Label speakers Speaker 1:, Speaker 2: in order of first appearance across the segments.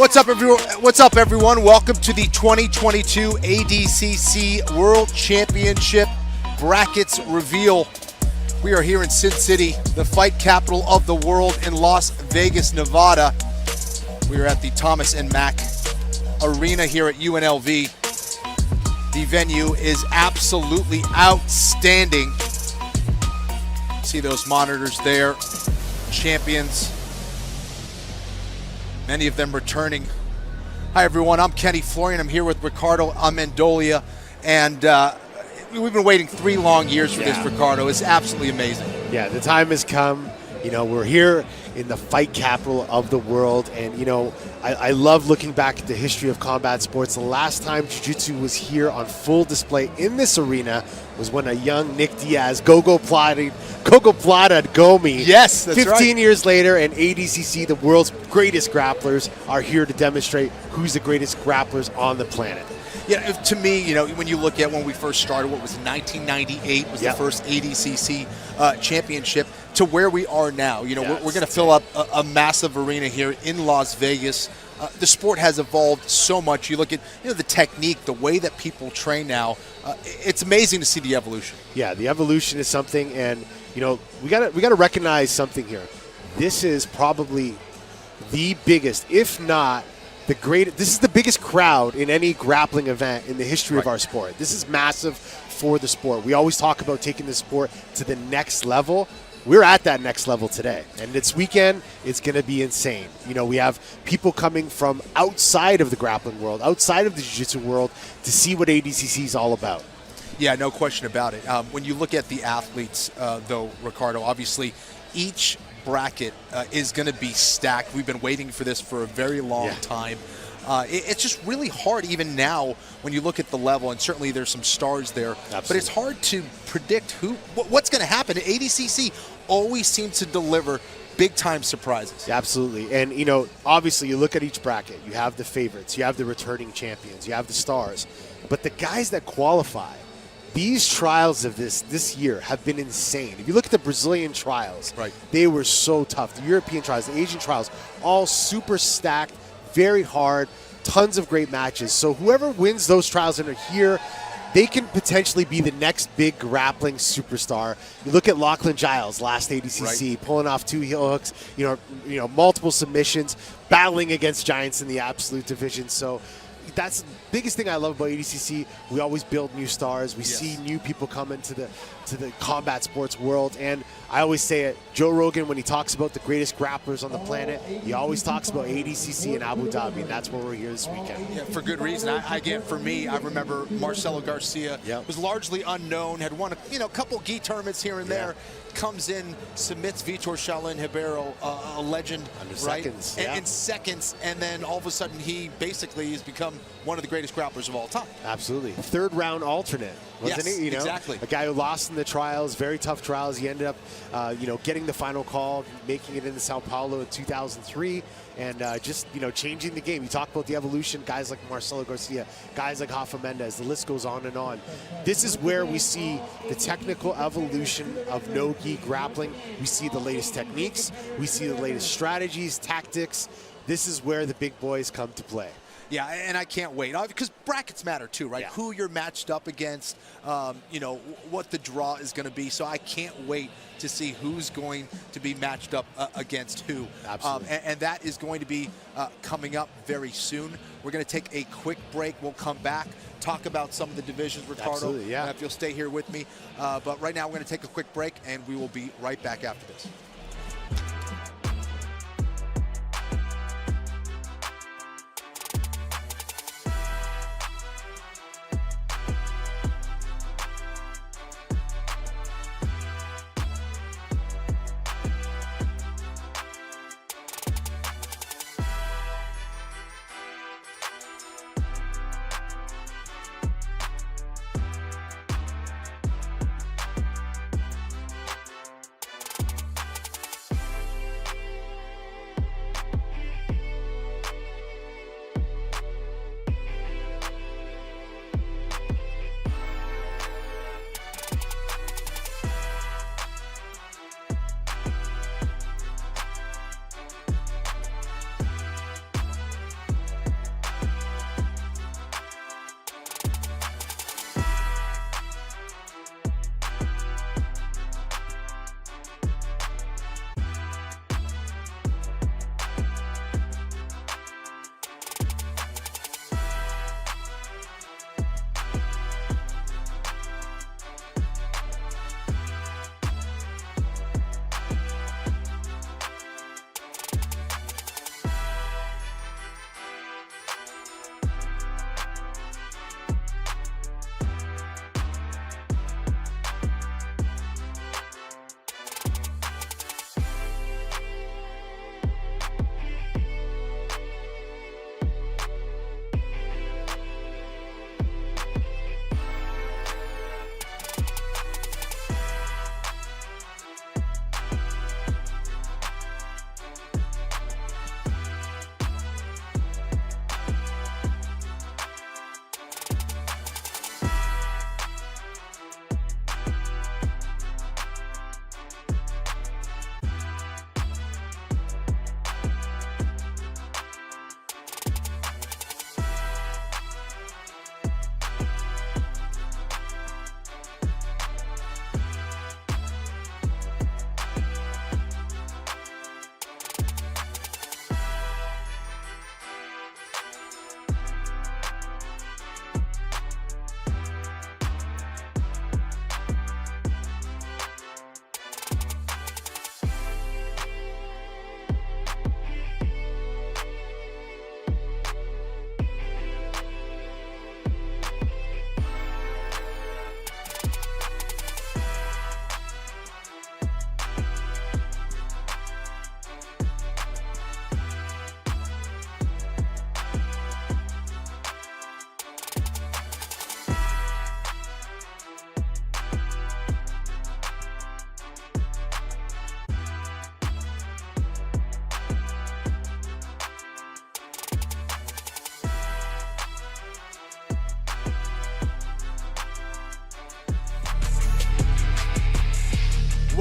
Speaker 1: What's up, everyone? Welcome to the 2022 ADCC World Championship brackets reveal. We are here in Sin City, the fight capital of the world, in Las Vegas, Nevada. We are at the Thomas and Mack Arena here at UNLV. The venue is absolutely outstanding. See those monitors there, champions. Many of them returning. Hi everyone, I'm Kenny Florian. I'm here with Ricardo Amendolia, and we've been waiting 3 long years for this, Ricardo. It's absolutely amazing.
Speaker 2: Yeah, the time has come. You know, we're here in the fight capital of the world, and you know, I love looking back at the history of combat sports. The last time Jiu-Jitsu was here on full display in this arena was when a young Nick Diaz, Gogo Plata Gomi.
Speaker 1: Yes, that's
Speaker 2: 15 years later, and ADCC, the world's greatest grapplers, are here to demonstrate who's the greatest grapplers on the planet.
Speaker 1: Yeah, to me, you know, when you look at when we first started, what was it, 1998 was the first ADCC championship, to where we are now. You know, we're going to fill up a massive arena here in Las Vegas. The sport has evolved so much. You look at, you know, the technique, the way that people train now. It's amazing to see the evolution. Yeah, the evolution is something, and you know, we got to recognize something here. This is probably the biggest, if not the greatest. This is the biggest crowd in any grappling event in the history of our sport. This is massive for the sport. We always talk about taking the sport to the next level. We're at that next level today, and this weekend it's going to be insane. You know, we have people coming from outside of the grappling world, outside of the jiu-jitsu world, to see what ADCC is all about. Yeah, no question about it. When you look at the athletes, though, Ricardo, obviously each bracket is going to be stacked. We've been waiting for this for a very long time. It's just really hard even now when you look at the level, and certainly there's some stars there. Absolutely. But it's hard to predict what's going to happen. ADCC always seems to deliver big-time surprises. Absolutely. And, you know, obviously you look at each bracket. You have the favorites. You have the returning champions. You have the stars. But the guys that qualify, these trials of this year have been insane. If you look at the Brazilian trials, they were so tough. The European trials, the Asian trials, all super stacked, very hard, tons of great matches. So whoever wins those trials and are here, they can potentially be the next big grappling superstar. You look at Lachlan Giles, last ADCC, pulling off 2 heel hooks, you know, multiple submissions, battling against giants in the absolute division. So that's the biggest thing I love about ADCC. We always build new stars. We see new people come into the combat sports world. And I always say it, Joe Rogan, when he talks about the greatest grapplers on the planet, he always talks about ADCC and Abu Dhabi, and that's where we're here this weekend. Yeah, for good reason. For me, I remember Marcelo Garcia was largely unknown, had won a couple gi tournaments here and there, comes in, submits Vitor Shaolin Ribeiro, a legend, under seconds, in seconds, and then all of a sudden he basically has become one of the greatest grapplers of all time. Absolutely. 3rd round alternate, wasn't he? You know, exactly. A guy who lost in the trials, very tough trials. He ended up, getting the final call, making it into Sao Paulo in 2003, and just, changing the game. You talk about the evolution, guys like Marcelo Garcia, guys like Rafa Mendes, the list goes on and on. This is where we see the technical evolution of no-gi grappling. We see the latest techniques. We see the latest strategies, tactics. This is where the big boys come to play. Yeah, and I can't wait, because brackets matter too, right? Yeah. Who you're matched up against, what the draw is going to be. So I can't wait to see who's going to be matched up against who. Absolutely. And that is going to be coming up very soon. We're going to take a quick break. We'll come back, talk about some of the divisions, Ricardo. Absolutely, yeah. If you'll stay here with me. But right now we're going to take a quick break, and we will be right back after this.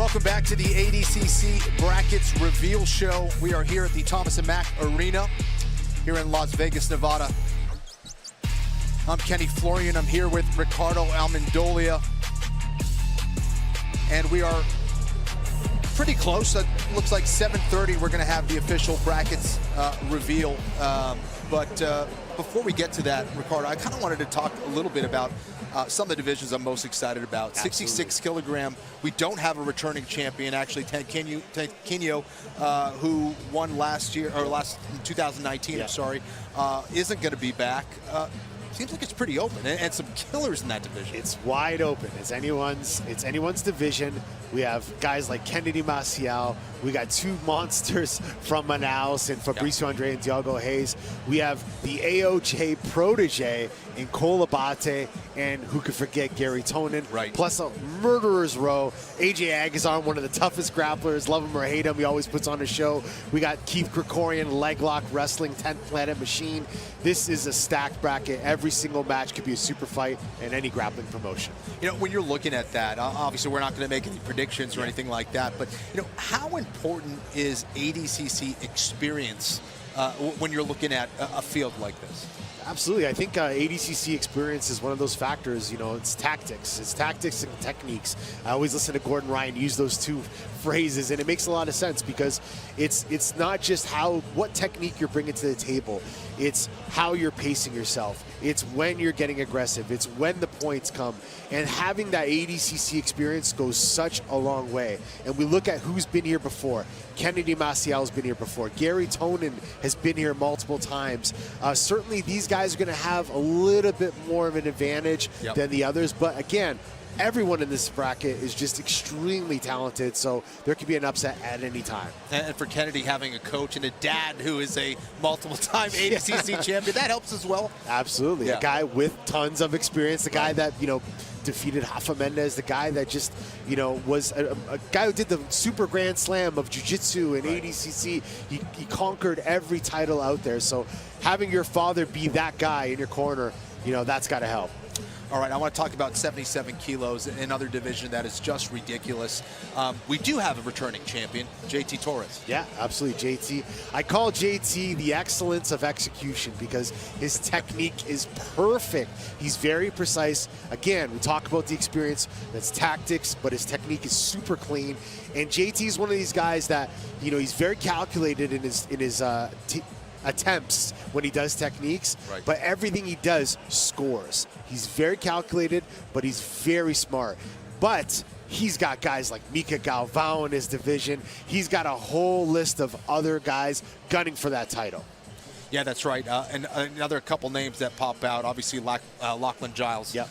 Speaker 1: Welcome back to the ADCC Brackets Reveal Show. We are here at the Thomas & Mack Arena here in Las Vegas, Nevada. I'm Kenny Florian. I'm here with Ricardo Almendolia. And we are pretty close. It looks like 7:30 we're going to have the official brackets reveal. But before we get to that, Ricardo, I kind of wanted to talk a little bit about some of the divisions I'm most excited about.
Speaker 2: Absolutely.
Speaker 1: 66 kilogram. We don't have a returning champion, actually. Tanquinho, who won last year, or in 2019,
Speaker 2: yeah.
Speaker 1: I'm sorry, isn't going to be back. Seems like it's pretty open, and some killers in that division.
Speaker 2: It's wide open. It's anyone's division. We have guys like Kennedy Maciel. We got two monsters from Manaus and Fabricio Andre and Diogo Hayes. We have the AOJ protege in Cole Abate, and who could forget Gary Tonin.
Speaker 1: Right.
Speaker 2: Plus a murderer's row. AJ Agazarm, one of the toughest grapplers. Love him or hate him, he always puts on a show. We got Keith Krikorian, leg lock wrestling, 10th Planet Machine. This is a stacked bracket. Every single match could be a super fight in any grappling promotion.
Speaker 1: You know, when you're looking at that, obviously we're not going to make any predictions or anything like that, but you know, how important is ADCC experience when you're looking at a field like this?
Speaker 2: Absolutely. I think ADCC experience is one of those factors. You know, it's tactics. It's tactics and techniques. I always listen to Gordon Ryan use those two phrases, and it makes a lot of sense because it's not just what technique you're bringing to the table. It's how you're pacing yourself. It's when you're getting aggressive. It's when the points come. And having that ADCC experience goes such a long way. And we look at who's been here before. Kennedy Maciel's been here before. Gary Tonin has been here multiple times. Certainly these guys are going to have a little bit more of an advantage than the others. But again, everyone in this bracket is just extremely talented, so there could be an upset at any time.
Speaker 1: And for Kennedy, having a coach and a dad who is a multiple-time ADCC champion, that helps as well.
Speaker 2: Absolutely.
Speaker 1: Yeah.
Speaker 2: A guy with tons of experience, the guy that, you know, defeated Rafa Mendez, the guy that just, you know, was a guy who did the Super Grand Slam of Jiu-Jitsu and ADCC. He conquered every title out there, so having your father be that guy in your corner, you know, that's got to help.
Speaker 1: All right, I want to talk about 77 kilos, another division that is just ridiculous. We do have a returning champion, JT Torres.
Speaker 2: Yeah, absolutely, JT. I call JT the excellence of execution because his technique is perfect. He's very precise. Again, we talk about the experience, that's tactics, but his technique is super clean. And JT is one of these guys that, you know, he's very calculated in his attempts when he does techniques, but everything he does scores. He's very calculated, but he's very smart. But he's got guys like Mika Galvao in his division. He's got a whole list of other guys gunning for that title.
Speaker 1: Yeah, that's right. And another couple names that pop out, obviously Lachlan Giles, you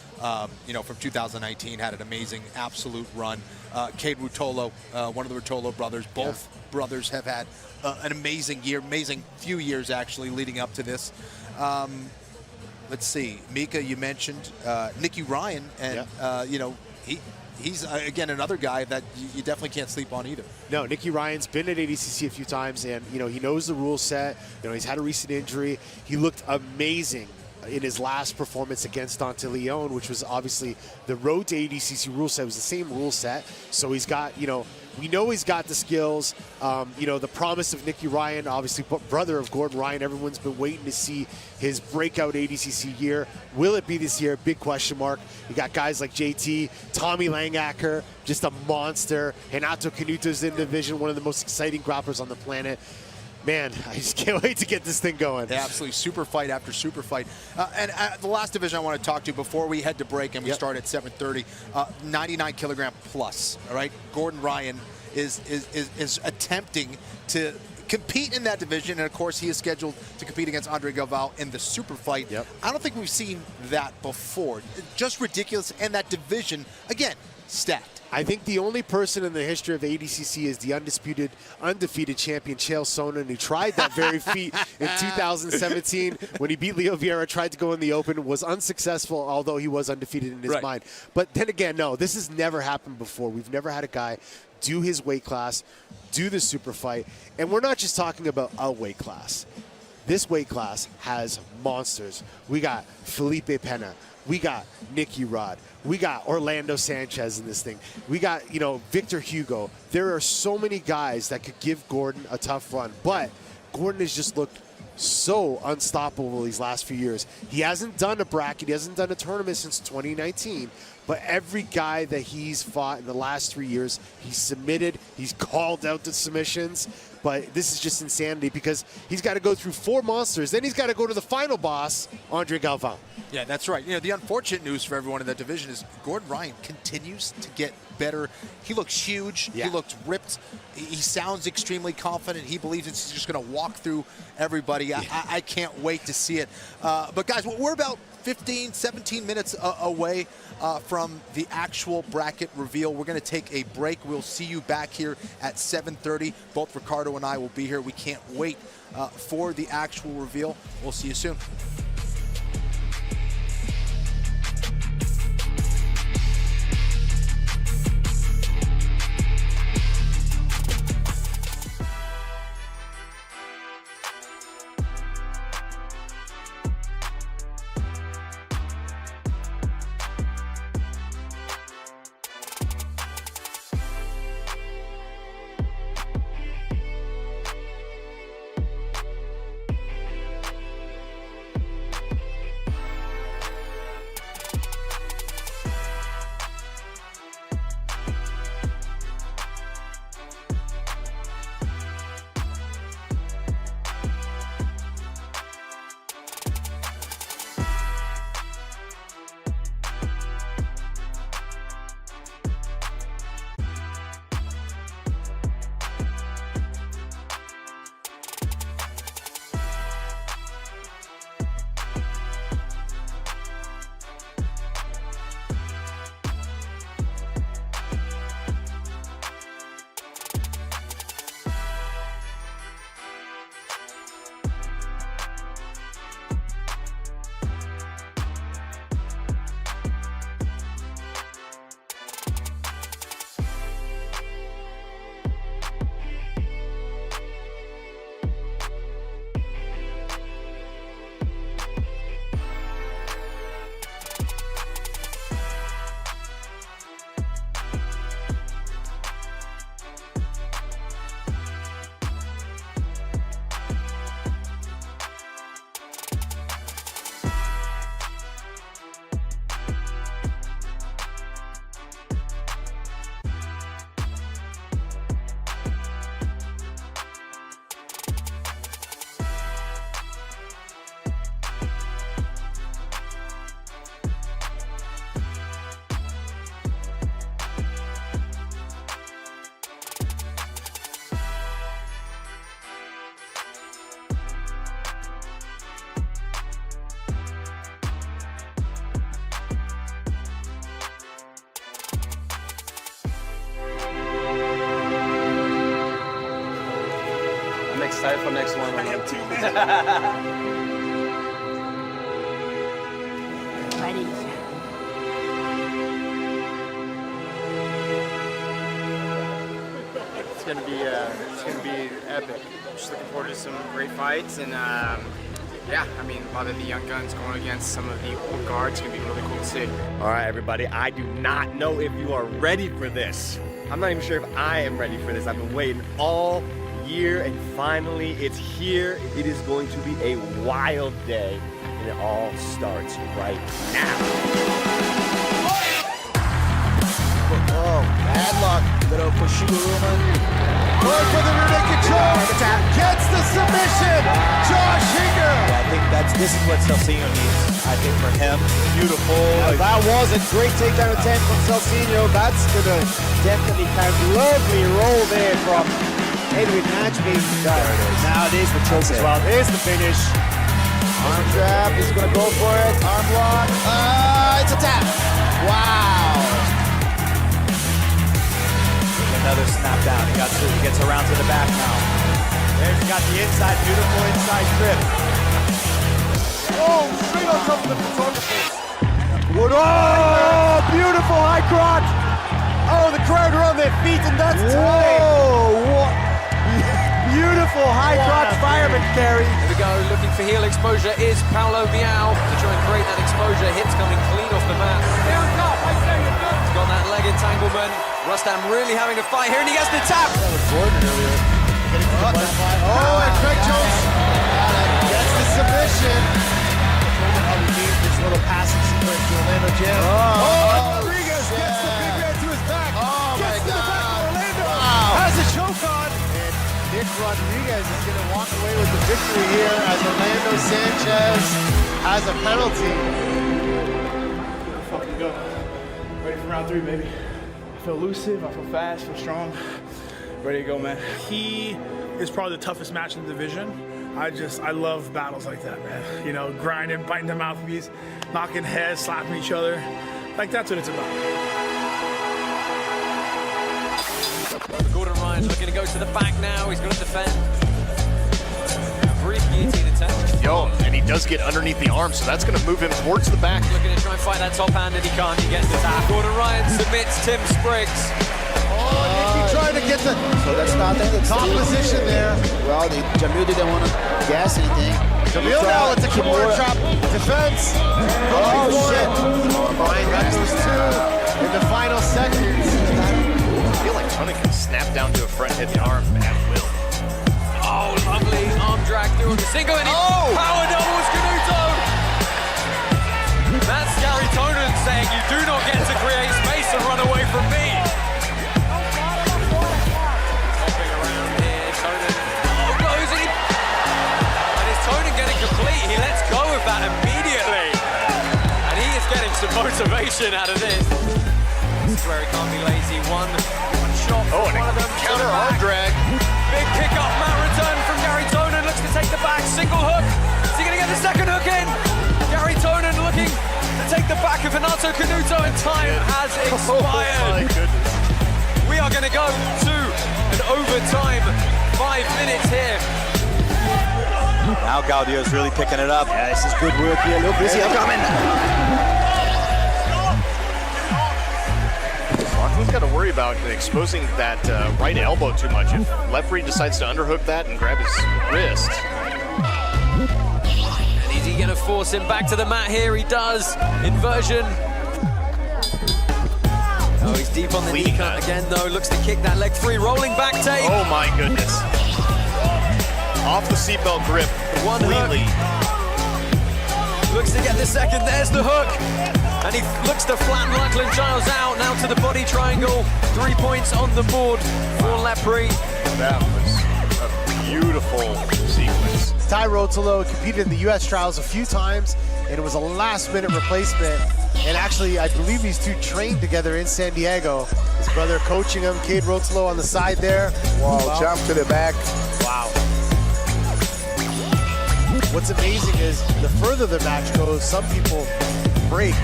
Speaker 1: know, from 2019, had an amazing absolute run. Cade Rutolo, one of the Rutolo brothers. Both brothers have had an amazing year, amazing few years actually leading up to this. Let's see, Mika, you mentioned Nicky Ryan, and you know, he's again another guy that you definitely can't sleep on either.
Speaker 2: No, Nicky Ryan's been at ADCC a few times, and you know, he knows the rule set. You know, he's had a recent injury. He looked amazing in his last performance against Dante Leon, which was obviously the road to ADCC rule set. It was the same rule set, so he's got, you know, we know he's got the skills. You know, the promise of Nicky Ryan, obviously brother of Gordon Ryan. Everyone's been waiting to see his breakout ADCC year. Will it be this year? Big question mark. You got guys like JT, Tommy Langacker, just a monster. Renato Canuto's in the division, one of the most exciting grapplers on the planet. Man, I just can't wait to get this thing going.
Speaker 1: Yeah, absolutely. Super fight after super fight. And the last division I want to talk to before we head to break, and we start at 7:30, 99 kilogram plus. All right, Gordon Ryan is attempting to compete in that division, and of course he is scheduled to compete against Andre Galvao in the super fight. I don't think we've seen that before. Just ridiculous, and that division, again, stacked.
Speaker 2: I think the only person in the history of ADCC is the undefeated champion, Chael Sonnen, who tried that very feat in 2017 when he beat Leo Vieira, tried to go in the open, was unsuccessful, although he was undefeated in his mind. But then again, no, this has never happened before. We've never had a guy do his weight class, do the super fight, and we're not just talking about a weight class. this weight class has monsters. We got Felipe Pena. We got Nicky Rod. We got Orlando Sanchez in this thing. We got, you know, Victor Hugo. There are so many guys that could give Gordon a tough run, but Gordon has just looked so unstoppable these last few years. He hasn't done a bracket, he hasn't done a tournament since 2019, but every guy that he's fought in the last 3 years, he's submitted, he's called out to submissions, but this is just insanity because he's got to go through 4 monsters, then he's got to go to the final boss, Andre Galvao.
Speaker 1: Yeah, that's right. You know, the unfortunate news for everyone in that division is Gordon Ryan continues to get better. He looks huge.
Speaker 2: Yeah.
Speaker 1: He looks ripped. He sounds extremely confident. He believes he's just going to walk through everybody. Yeah. I can't wait to see it. But guys, we're about 15, 17 minutes away from the actual bracket reveal. We're going to take a break. We'll see you back here at 7:30. Both Ricardo and I will be here. We can't wait for the actual reveal. We'll see you soon.
Speaker 3: Excited for next one.
Speaker 4: I am too.
Speaker 5: Ready.
Speaker 3: It's gonna be epic. Just looking forward to some great fights, and yeah, I mean, a lot of the young guns going against some of the old guards. It's gonna be really cool to see.
Speaker 6: All right, everybody, I do not know if you are ready for this. I'm not even sure if I am ready for this. I've been waiting all year, and finally it's here. It is going to be a wild day, and it all starts right now.
Speaker 7: Oh, bad luck. Little Koshiguruma. Going for the rear naked choke. Gets the submission. Josh Hinger. Yeah, I think this is what Celcino needs. I think for him, beautiful. That was a great takedown attempt from Celcino. That's gonna definitely count. Lovely roll there from Edwin Natchby. Now it is the choke as well. There's the finish. Arm trap. He's gonna go for it. Arm lock. It's a tap. Wow. Another snap down. He gets around to the back now. There's got the inside, beautiful inside grip. Oh, straight on top of the photographers. Oh, beautiful high crotch. Oh, the crowd are on their feet, and that's tight. Whoa, what? Beautiful high crotch fireman carry.
Speaker 4: go, looking for heel exposure is Paulo Miao to try and create that exposure. Hips coming clean off the mat. He's got that leg entanglement. Rustam really having to fight here, and he gets the tap.
Speaker 7: That was Gordon earlier. Oh, and Craig Jones gets the submission. How we need this little passing sequence to Orlando Jam. Rodriguez gets the big man to his back. Gets to the back of Orlando. Has a choke on. And Nick Rodriguez is going to walk away with the victory here as Orlando Sanchez has a penalty.
Speaker 5: Fucking go. Ready for round 3, baby. I feel elusive, I feel fast, I feel strong. Ready to go, man. He is probably the toughest match in the division. I love battles like that, man. You know, grinding, biting the mouthpiece, knocking heads, slapping each other. Like, that's what it's about.
Speaker 4: Gordon Ryan's looking to go to the back now. He's going to defend. Brief guillotine attempt.
Speaker 8: Yo, and he does get underneath the arm, so that's going to move him towards the back.
Speaker 4: Looking to try and fight that top hand, and he can't. He gets the tap. Gordon Ryan submits Tim Spriggs.
Speaker 7: Nicky trying to get the top position there.
Speaker 9: Well, Jamil didn't want to gas anything.
Speaker 7: Jamil now with the Kimura trap defense. Oh, shit. Ryan got those two in the final seconds.
Speaker 8: I feel like Tony can snap down to a front hit the arm at will.
Speaker 4: Oh, lovely arm drag through the single, and he power doubles Canuto. That's Gary Tonin saying, you do not get to create space and run away from me. Hopping around here, Tonin. Oh, goes and is Tonin getting complete? He lets go of that immediately. And he is getting some motivation out of this. This is where he can't be lazy. One shot from one of them.
Speaker 8: Counter arm drag.
Speaker 4: Big kick up, mat return from Gary Tonin, looks to take the back, single hook. Is he gonna get the second hook in? Gary Tonin looking to take the back of Renato Canuto, and time has expired.
Speaker 8: Oh my goodness.
Speaker 4: We are gonna go to an overtime, 5 minutes here.
Speaker 9: Now Gaudio's really picking it up. Yeah, this is good work here. A little busy upcoming.
Speaker 8: He's got to worry about exposing that right elbow too much. If Lepre decides to underhook that and grab his wrist.
Speaker 4: And is he going to force him back to the mat here? He does. Inversion. Oh, he's deep on the knee cut again, though. Looks to kick that leg free. Rolling back tape.
Speaker 8: Oh, my goodness. Off the seatbelt grip
Speaker 4: One
Speaker 8: completely.
Speaker 4: Hook. Looks to get the second. There's the hook. And he looks to flatten Lachlan Giles out. Now to the body triangle. 3 points on the board for Lepre.
Speaker 8: That was a beautiful sequence.
Speaker 2: Tai Rotolo competed in the U.S. trials a few times, and it was a last-minute replacement. And actually, I believe these two trained together in San Diego. His brother coaching him, Cade Rotolo on the side there.
Speaker 7: Wow, jump to the back.
Speaker 2: Wow. What's amazing is the further the match goes, some people break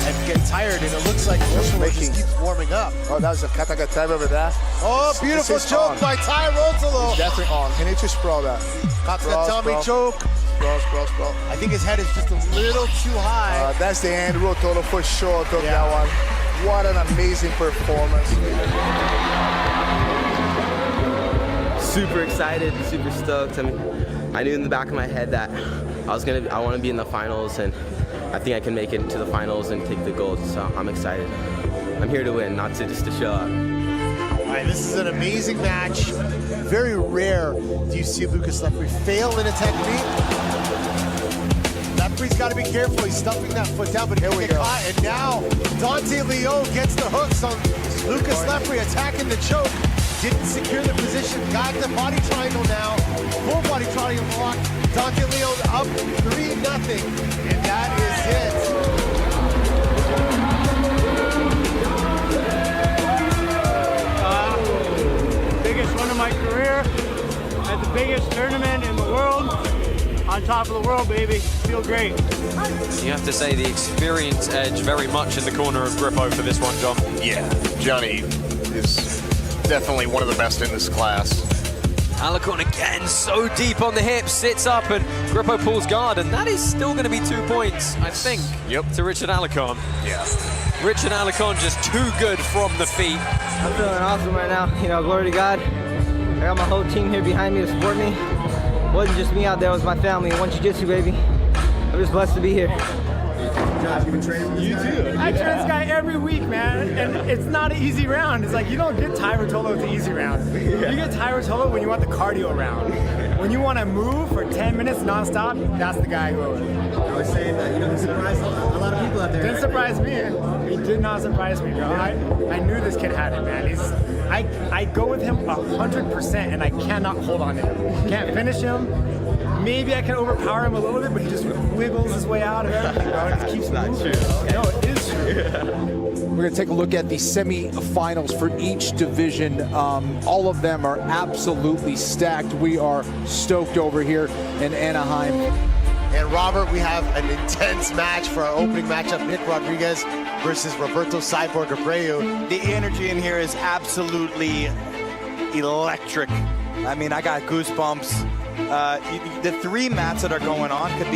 Speaker 2: and get tired, and it looks like Rotolo just keeps warming up.
Speaker 7: Oh, that was a Kataka time over there.
Speaker 2: Oh, beautiful choke by Tai Rotolo.
Speaker 7: Definitely on. He needs to sprawl that.
Speaker 2: Caught that tummy choke.
Speaker 7: Sprawl.
Speaker 2: I think his head is just a little too high.
Speaker 7: That's the end. Rotolo for sure took that one. What an amazing performance.
Speaker 10: Super excited, super stoked. I mean, I knew in the back of my head that I want to be in the finals, and I think I can make it to the finals and take the gold. So I'm excited. I'm here to win, not just to show up.
Speaker 2: All right, this is an amazing match. Very rare do you see Lucas Lepre fail in a technique. Lepre's got to be careful. He's stuffing that foot down, but here we go. And now Dante Leon gets the hooks on Lucas Lepre, attacking the choke. Didn't secure the position. Got the body triangle now. Full body triangle lock. Dante Leon up 3-0, and that is it.
Speaker 5: Biggest run of my career at the biggest tournament in the world. On top of the world, baby. Feel great.
Speaker 4: You have to say the experience edge very much in the corner of Grippo for this one, John.
Speaker 8: Yeah, Johnny is definitely one of the best in this class.
Speaker 4: Alarcon again, so deep on the hips, sits up, and Grippo pulls guard, and that is still going to be 2 points, I think, to Richard Alarcon.
Speaker 8: Yeah.
Speaker 4: Richard Alarcon just too good from the feet.
Speaker 11: I'm feeling awesome right now. You know, glory to God. I got my whole team here behind me to support me. wasn't just me out there, it was my family. I want jiu-jitsu, baby. I'm just blessed to be here.
Speaker 12: You too. I train this guy every week, man, and it's not an easy round. It's like you don't get Ty Rotolo with the easy round. You get Ty Rotolo when you want the cardio round. When you want to move for 10 minutes nonstop, that's the guy who.
Speaker 13: I was saying that he surprised a lot of people out there.
Speaker 12: Didn't surprise me. He did not surprise me, bro. I knew this kid had it, man. I go with him 100%, and I cannot hold on to him. Can't finish him. Maybe I can overpower him a little bit, but he just wiggles his way out of everything, bro, and just keeps moving. No, it is true.
Speaker 1: We're going to take a look at the semifinals for each division. All of them are absolutely stacked. We are stoked over here in Anaheim.
Speaker 2: And Robert, we have an intense match for our opening matchup. Nick Rodriguez versus Roberto Cyborg Abreu.
Speaker 9: The energy in here is absolutely electric. I mean, I got goosebumps. The 3 mats that are going on could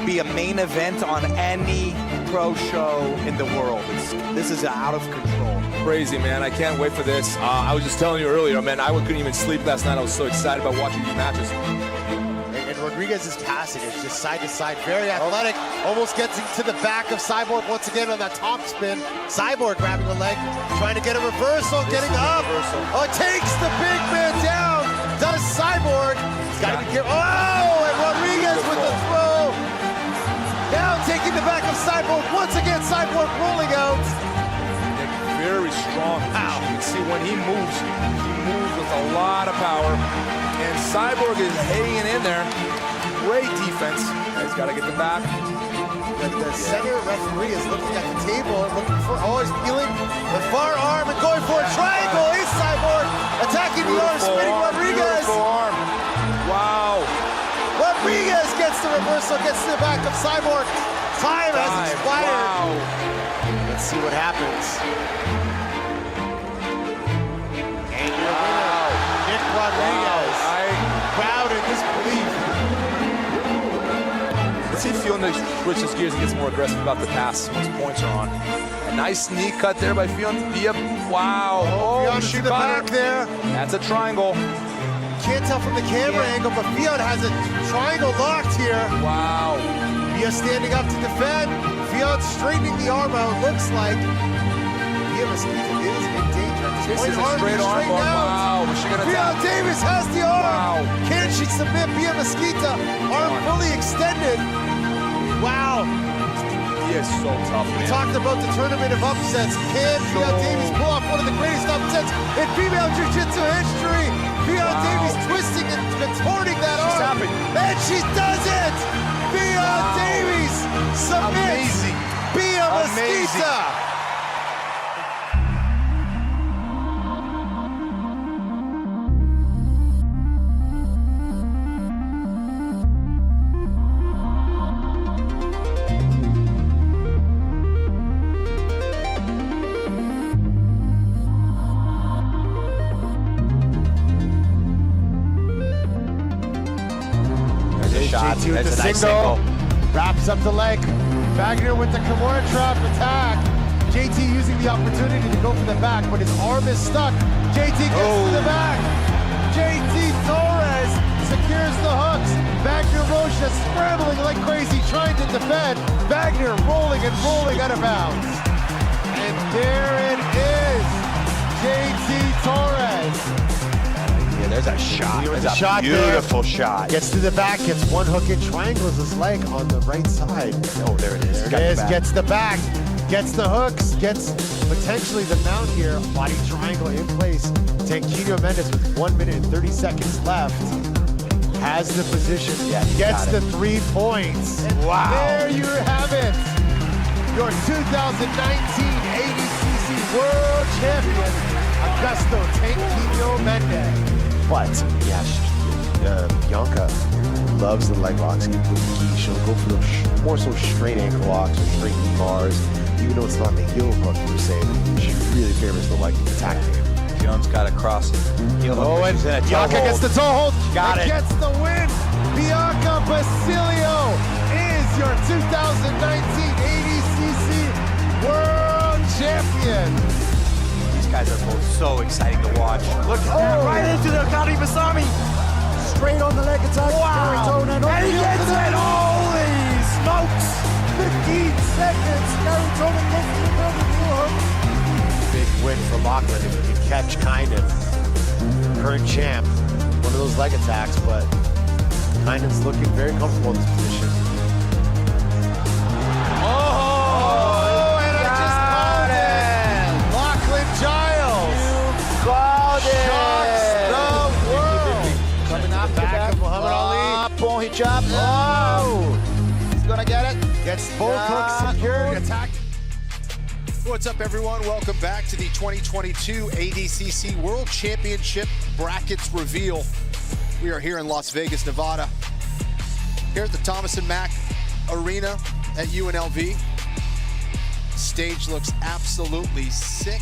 Speaker 9: be a main event on any pro show in the world. This is out of control.
Speaker 14: Crazy, man. I can't wait for this. I was just telling you earlier, man, I couldn't even sleep last night. I was so excited about watching these matches.
Speaker 2: And Rodriguez's passing is just side to side, very athletic. Almost gets into the back of Cyborg once again on that top spin. Cyborg grabbing the leg, trying to get a reversal, getting up. Oh, takes the big man down. Does Cyborg. He's got to be careful. Oh, and Rodriguez with the throw. Now taking the back of Cyborg. Once again, Cyborg rolling out.
Speaker 14: Very strong. Ow. You can see when he moves with a lot of power. And Cyborg is hanging in there. Great defense. He's got to get the back.
Speaker 2: The center referee is looking at the table, looking for, he's feeling the far arm and going for a triangle. Is Cyborg attacking the arm, spinning Rodriguez.
Speaker 14: Arm. Wow.
Speaker 2: Rodriguez gets the reversal, gets to the back of Cyborg. Time has expired.
Speaker 14: Wow.
Speaker 2: Let's see what happens. And your winner, Nick Rodriguez. Crowd in disbelief.
Speaker 14: Let's see if Fiona switches gears and gets more aggressive about the pass once points are on. A nice knee cut there by Fiona. Yep. Wow.
Speaker 2: Oh, she the back there.
Speaker 14: That's a triangle.
Speaker 2: Can't tell from the camera angle, but Fiona has a triangle locked here.
Speaker 14: Wow.
Speaker 2: Fia standing up to defend. Fiona straightening the arm out. Looks like Fia is in danger.
Speaker 14: This is a straight arm bar. Wow. Was she gonna
Speaker 2: Fiona
Speaker 14: tap?
Speaker 2: Davis has the arm.
Speaker 14: Wow.
Speaker 2: Can she submit Fia Mesquita? Arm fully extended. Wow.
Speaker 14: He is so tough, man.
Speaker 2: We talked about the tournament of upsets. Can Fia Davis pull off one of the greatest upsets in female jiu-jitsu history? Fia Davis twisting and contorting that arm. And she does it! Fia Davis submits Fia Mesquita. JT with the single. Wraps up the leg. Wagner with the Kimura trap attack. JT using the opportunity to go for the back, but his arm is stuck. JT gets to the back. JT Torres secures the hooks. Wagner Rocha scrambling like crazy, trying to defend. Wagner rolling and rolling out of bounds. And there it is. JT Torres.
Speaker 9: Yeah, there's a shot.
Speaker 2: There's a
Speaker 9: shot beautiful shot.
Speaker 2: Gets to the back, gets one hook and triangles his leg on the right side.
Speaker 9: Oh, there it is.
Speaker 2: There it is, gets the back, gets the hooks, gets potentially the mount here. Body triangle in place. Tanquinho Mendes with 1 minute and 30 seconds left. Has the position, gets the 3 points. And there you have it. Your 2019 ADCC World Champion, Augusto Tanquinho Mendes. But, Bianca loves the leg locks. She'll go for those more so straight ankle locks or straight knee bars, even though it's not the heel hook per se. She really favors the leg attack game.
Speaker 9: Jones got a cross.
Speaker 2: Oh, and Bianca gets the toe hold.
Speaker 9: Got it.
Speaker 2: Gets the win. Bianca Basilio is your 2019 ADCC World Champion.
Speaker 9: These guys are both so exciting to watch. Look at that, right into the Kari Masami.
Speaker 7: straight on the leg attack.
Speaker 2: Wow.
Speaker 7: And he gets it!
Speaker 2: Holy smokes!
Speaker 7: 15 seconds. Garitonen gets the double hook.
Speaker 2: Big win for Lachlan if he can catch Kynan, current champ, one of those leg attacks, but Kynan's looking very comfortable in this position. Oh, and I just called it! Lachlan Giles!
Speaker 7: You called it!
Speaker 2: Shocks the world!
Speaker 7: Coming off the back
Speaker 2: of Muhammad Ali.
Speaker 7: Boom, he chopped. Oh! He's gonna get it.
Speaker 2: Gets both hooks secured, attacked.
Speaker 1: What's up, everyone? Welcome back to the 2022 ADCC World Championship Brackets Reveal. We are here in Las Vegas, Nevada, here at the Thomas & Mack Arena at UNLV. Stage looks absolutely sick.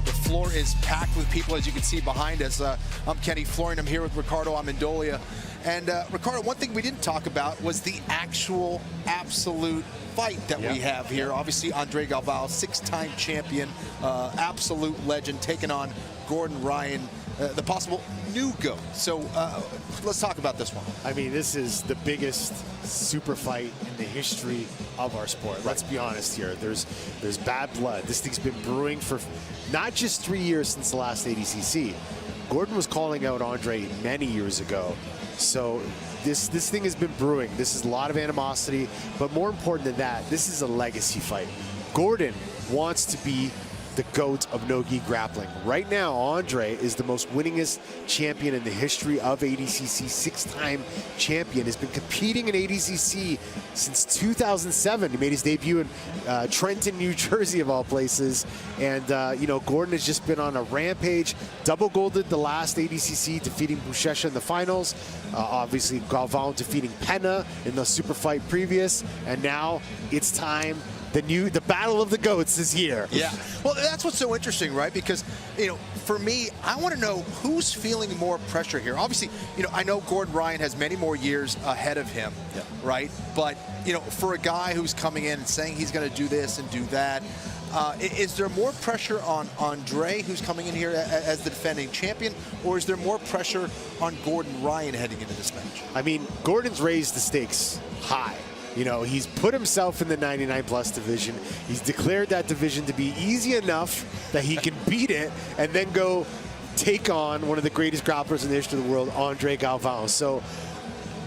Speaker 1: The floor is packed with people, as you can see behind us. I'm Kenny Florian. I'm here with Ricardo Amendolia. And Ricardo, one thing we didn't talk about was the actual absolute fight that we have here. Obviously, Andre Galvao, 6-time champion, absolute legend, taking on Gordon Ryan, the possible new GOAT. So let's talk about this one.
Speaker 2: I mean, this is the biggest super fight in the history of our sport. Let's be honest here. There's bad blood. This thing's been brewing for not just 3 years since the last ADCC. Gordon was calling out Andre many years ago. So this thing has been brewing. This is a lot of animosity, but more important than that, this is a legacy fight. Gordon wants to be the GOAT of no-gi grappling. Right now, Andre is the most winningest champion in the history of ADCC, 6-time champion. Has been competing in ADCC since 2007. He made his debut in Trenton, New Jersey, of all places. And, you know, Gordon has just been on a rampage. Double golded the last ADCC, defeating Buchecha in the finals. Obviously, Galvao defeating Penna in the super fight previous. And now it's time. The battle of the GOATs is here.
Speaker 1: Yeah, well, that's what's so interesting, right? Because, you know, for me, I want to know who's feeling more pressure here. Obviously, you know, I know Gordon Ryan has many more years ahead of him, right? But, you know, for a guy who's coming in and saying he's going to do this and do that, is there more pressure on Andre, who's coming in here as the defending champion, or is there more pressure on Gordon Ryan heading into this match?
Speaker 2: I mean, Gordon's raised the stakes high. You know, he's put himself in the 99+ division. He's declared that division to be easy enough that he can beat it and then go take on one of the greatest grapplers in the history of the world, Andre Galvao. So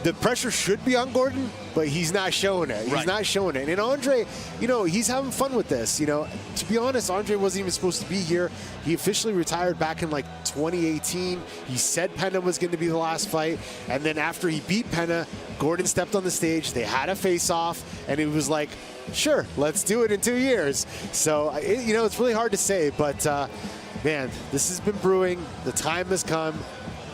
Speaker 2: the pressure should be on Gordon, but he's not showing it. He's not showing it. And Andre, you know, he's having fun with this. You know, to be honest, Andre wasn't even supposed to be here. He officially retired back in like 2018. He said Penna was going to be the last fight. And then after he beat Penna, Gordon stepped on the stage. They had a face-off, and it was like, sure, let's do it in 2 years. So, you know, it's really hard to say, but man, this has been brewing. The time has come.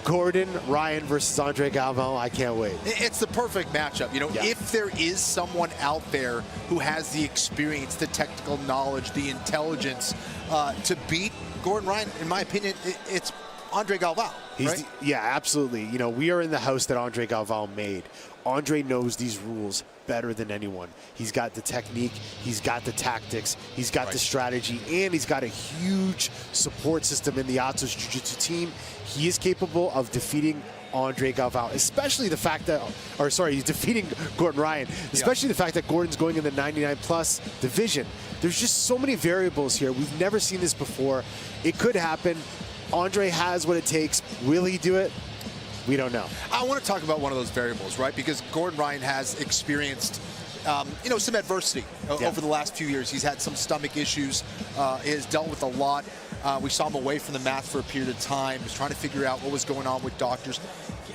Speaker 2: Gordon Ryan versus Andre Galvao. I can't wait.
Speaker 1: It's the perfect matchup. You know, if there is someone out there who has the experience, the technical knowledge, the intelligence to beat Gordon Ryan, in my opinion, it's Andre Galvao. Right?
Speaker 2: Yeah, absolutely. You know, we are in the house that Andre Galvao made. Andre knows these rules better than anyone. He's got the technique, he's got the tactics, he's got the strategy, and he's got a huge support system in the Atos Jiu-Jitsu team. He is capable of defeating Andre Galvao, especially the fact that, or sorry, he's defeating Gordon Ryan, especially the fact that Gordon's going in the 99+ division. There's just so many variables here. We've never seen this before. It could happen. Andre has what it takes. Will he do it? We don't know.
Speaker 1: I want to talk about one of those variables, right? Because Gordon Ryan has experienced, you know, some adversity over the last few years. He's had some stomach issues. He has dealt with a lot. We saw him away from the mat for a period of time. He was trying to figure out what was going on with doctors.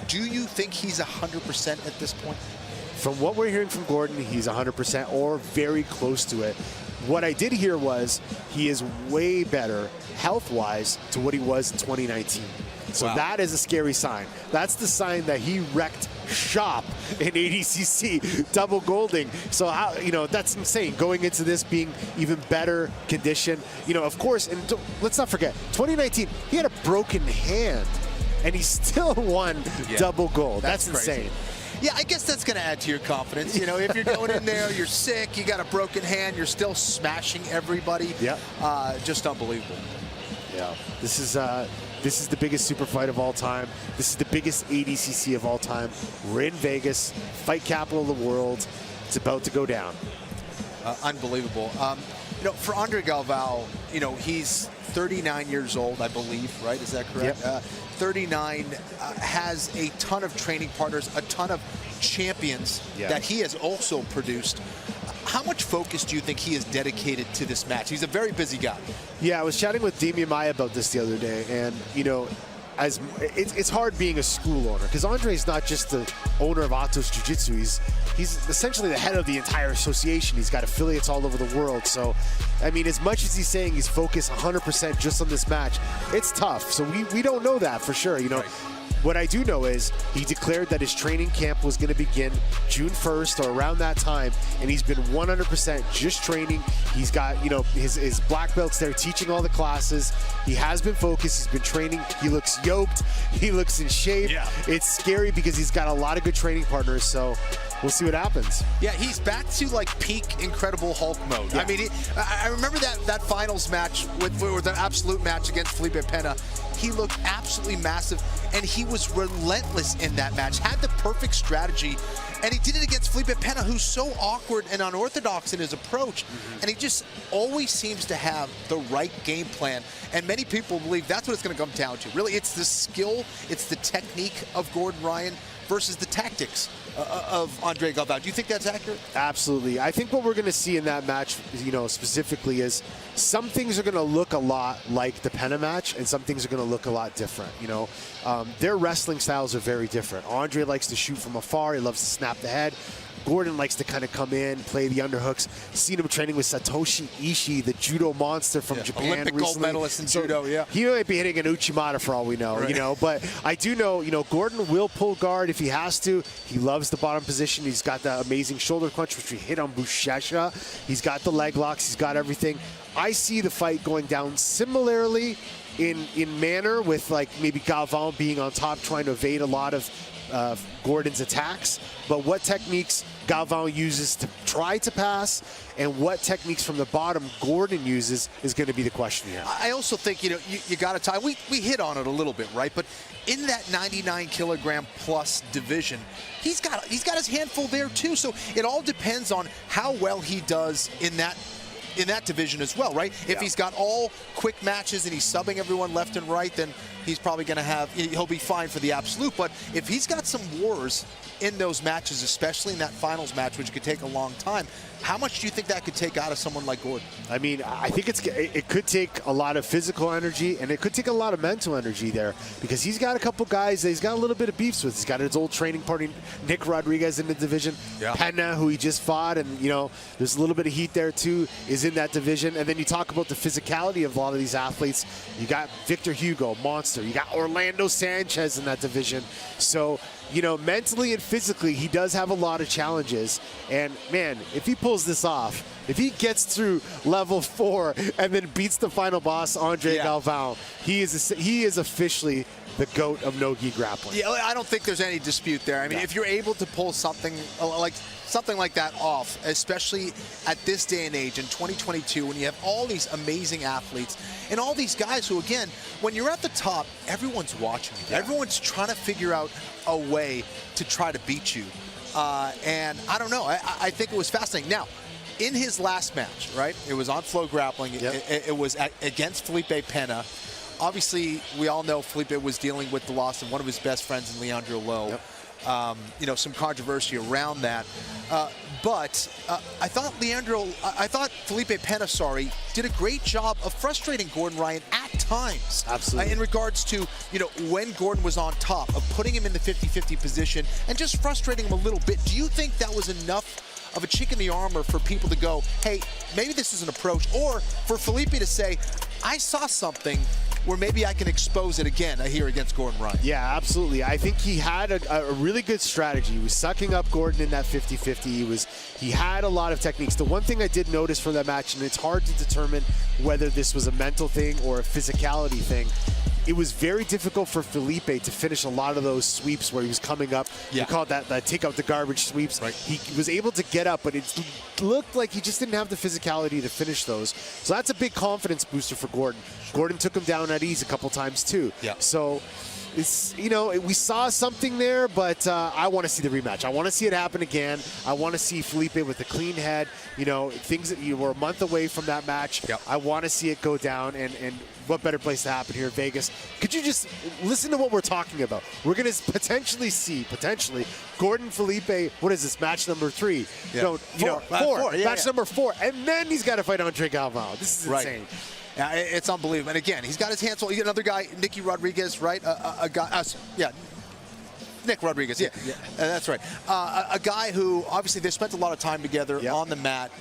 Speaker 1: Do you think he's 100% at this point?
Speaker 2: From what we're hearing from Gordon, he's 100% or very close to it. What I did hear was he is way better health-wise to what he was in 2019. So that is a scary sign. That's the sign that he wrecked shop in ADCC, double golding. So, how, you know, that's insane. Going into this being even better condition. You know, of course, and let's not forget, 2019, he had a broken hand, and he still won double gold. That's insane.
Speaker 1: Yeah, I guess that's going to add to your confidence. You know, if you're going in there, you're sick, you got a broken hand, you're still smashing everybody.
Speaker 2: Yeah.
Speaker 1: Just unbelievable.
Speaker 2: Yeah. This is this is the biggest super fight of all time. This is the biggest ADCC of all time. We're in Vegas, fight capital of the world. It's about to go down.
Speaker 1: Unbelievable. You know, for Andre Galvao, you know, he's 39 years old, I believe, right? Is that correct?
Speaker 2: Yep.
Speaker 1: 39, has a ton of training partners, a ton of champions that he has also produced. How much focus do you think he has dedicated to this match? He's a very busy guy.
Speaker 2: Yeah, I was chatting with Damian Maia about this the other day, and, you know, it's hard being a school owner, because Andre is not just the owner of Atos Jiu-Jitsu. He's essentially the head of the entire association. He's got affiliates all over the world. So, I mean, as much as he's saying he's focused 100% just on this match, it's tough. So we don't know that for sure, you know. Right. What I do know is he declared that his training camp was going to begin June 1st or around that time, and he's been 100% just training. He's got, you know, his black belts there teaching all the classes. He has been focused. He's been training. He looks yoked. He looks in shape. Yeah. It's scary because he's got a lot of good training partners, so we'll see what happens.
Speaker 1: Yeah, he's back to like peak Incredible Hulk mode. Yeah. I mean, I remember that finals match with an absolute match against Felipe Pena. He looked absolutely massive, and he was relentless in that match, had the perfect strategy, and he did it against Felipe Pena, who's so awkward and unorthodox in his approach, and he just always seems to have the right game plan, and many people believe that's what it's going to come down to. Really, it's the skill, it's the technique of Gordon Ryan versus the tactics of Andre Galvao. Do you think that's accurate?
Speaker 2: Absolutely. I think what we're going to see in that match, you know, specifically is some things are going to look a lot like the Pena match, and some things are going to look a lot different. You know, their wrestling styles are very different. Andre likes to shoot from afar. He loves to snap the head. Gordon likes to kind of come in, play the underhooks. Seen him training with Satoshi Ishii, the judo monster from Japan.
Speaker 1: Olympic gold medalist in judo,
Speaker 2: He might be hitting an Uchimata for all we know, you know. But I do know, you know, Gordon will pull guard if he has to. He loves the bottom position. He's got that amazing shoulder punch, which we hit on Bushasha. He's got the leg locks. He's got everything. I see the fight going down similarly in manner, with like maybe Galvao being on top trying to evade a lot of Gordon's attacks, but what techniques Galvao uses to try to pass and what techniques from the bottom Gordon uses is going to be the question here.
Speaker 1: I also think, you know, you got to tie, we hit on it a little bit, right? But in that 99 kilogram plus division, he's got his handful there too. So it all depends on how well he does in that division as well, right? If he's got all quick matches and he's subbing everyone left and right, then he's probably going to he'll be fine for the absolute. But if he's got some wars in those matches, especially in that finals match, which could take a long time, how much do you think that could take out of someone like Gordon?
Speaker 2: I mean, I think it could take a lot of physical energy, and it could take a lot of mental energy there, because he's got a couple guys that he's got a little bit of beefs with. He's got his old training partner, Nick Rodriguez, in the division. Pena, who he just fought, and, you know, there's a little bit of heat there too, is in that division. And then you talk about the physicality of a lot of these athletes. You got Victor Hugo, monster. You got Orlando Sanchez in that division. So, you know, mentally and physically, he does have a lot of challenges. And, man, if he pulls this off, if he gets through level 4 and then beats the final boss, Andre Galvao, he is officially the GOAT of no-gi grappling.
Speaker 1: Yeah, I don't think there's any dispute there. I mean, if you're able to pull something like that off, especially at this day and age in 2022, when you have all these amazing athletes and all these guys who, again, when you're at the top, everyone's watching you. Everyone's trying to figure out a way to try to beat you. And I don't know. I think it was fascinating. Now, in his last match, right, it was on FloGrappling. It was against Felipe Pena. Obviously, we all know Felipe was dealing with the loss of one of his best friends in Leandro Lo. You know, some controversy around that. But I thought Felipe Pena, did a great job of frustrating Gordon Ryan at times.
Speaker 2: Absolutely.
Speaker 1: In regards to, you know, when Gordon was on top, of putting him in the 50-50 position and just frustrating him a little bit. Do you think that was enough of a chink in the armor for people to go, hey, maybe this is an approach, or for Felipe to say, I saw something where maybe I can expose it again here against Gordon Ryan?
Speaker 2: Yeah, absolutely. I think he had a really good strategy. He was sucking up Gordon in that 50-50. He had a lot of techniques. The one thing I did notice from that match, and it's hard to determine whether this was a mental thing or a physicality thing, it was very difficult for Felipe to finish a lot of those sweeps where he was coming up.
Speaker 1: Yeah.
Speaker 2: We call it that take out the garbage sweeps.
Speaker 1: Right.
Speaker 2: He was able to get up, but it looked like he just didn't have the physicality to finish those. So that's a big confidence booster for Gordon. Gordon took him down at ease a couple times too.
Speaker 1: Yeah.
Speaker 2: So it's, you know, we saw something there, but I want to see the rematch. I want to see it happen again. I want to see Felipe with a clean head. You know, things that you were a month away from that match.
Speaker 1: Yep.
Speaker 2: I want to see it go down, and what better place to happen here in Vegas? Could you just listen to what we're talking about? We're going to potentially see Gordon Felipe. What is this, match number 3?
Speaker 1: Yeah.
Speaker 2: No, four.
Speaker 1: Yeah,
Speaker 2: Match number 4, and then he's got to fight Andre Galvao. This is insane.
Speaker 1: Yeah, it's unbelievable. And again, he's got his hands full. Another guy, Nicky Rodriguez, right? A guy, Nick Rodriguez. Yeah, that's right. A guy who obviously they spent a lot of time together on the mat.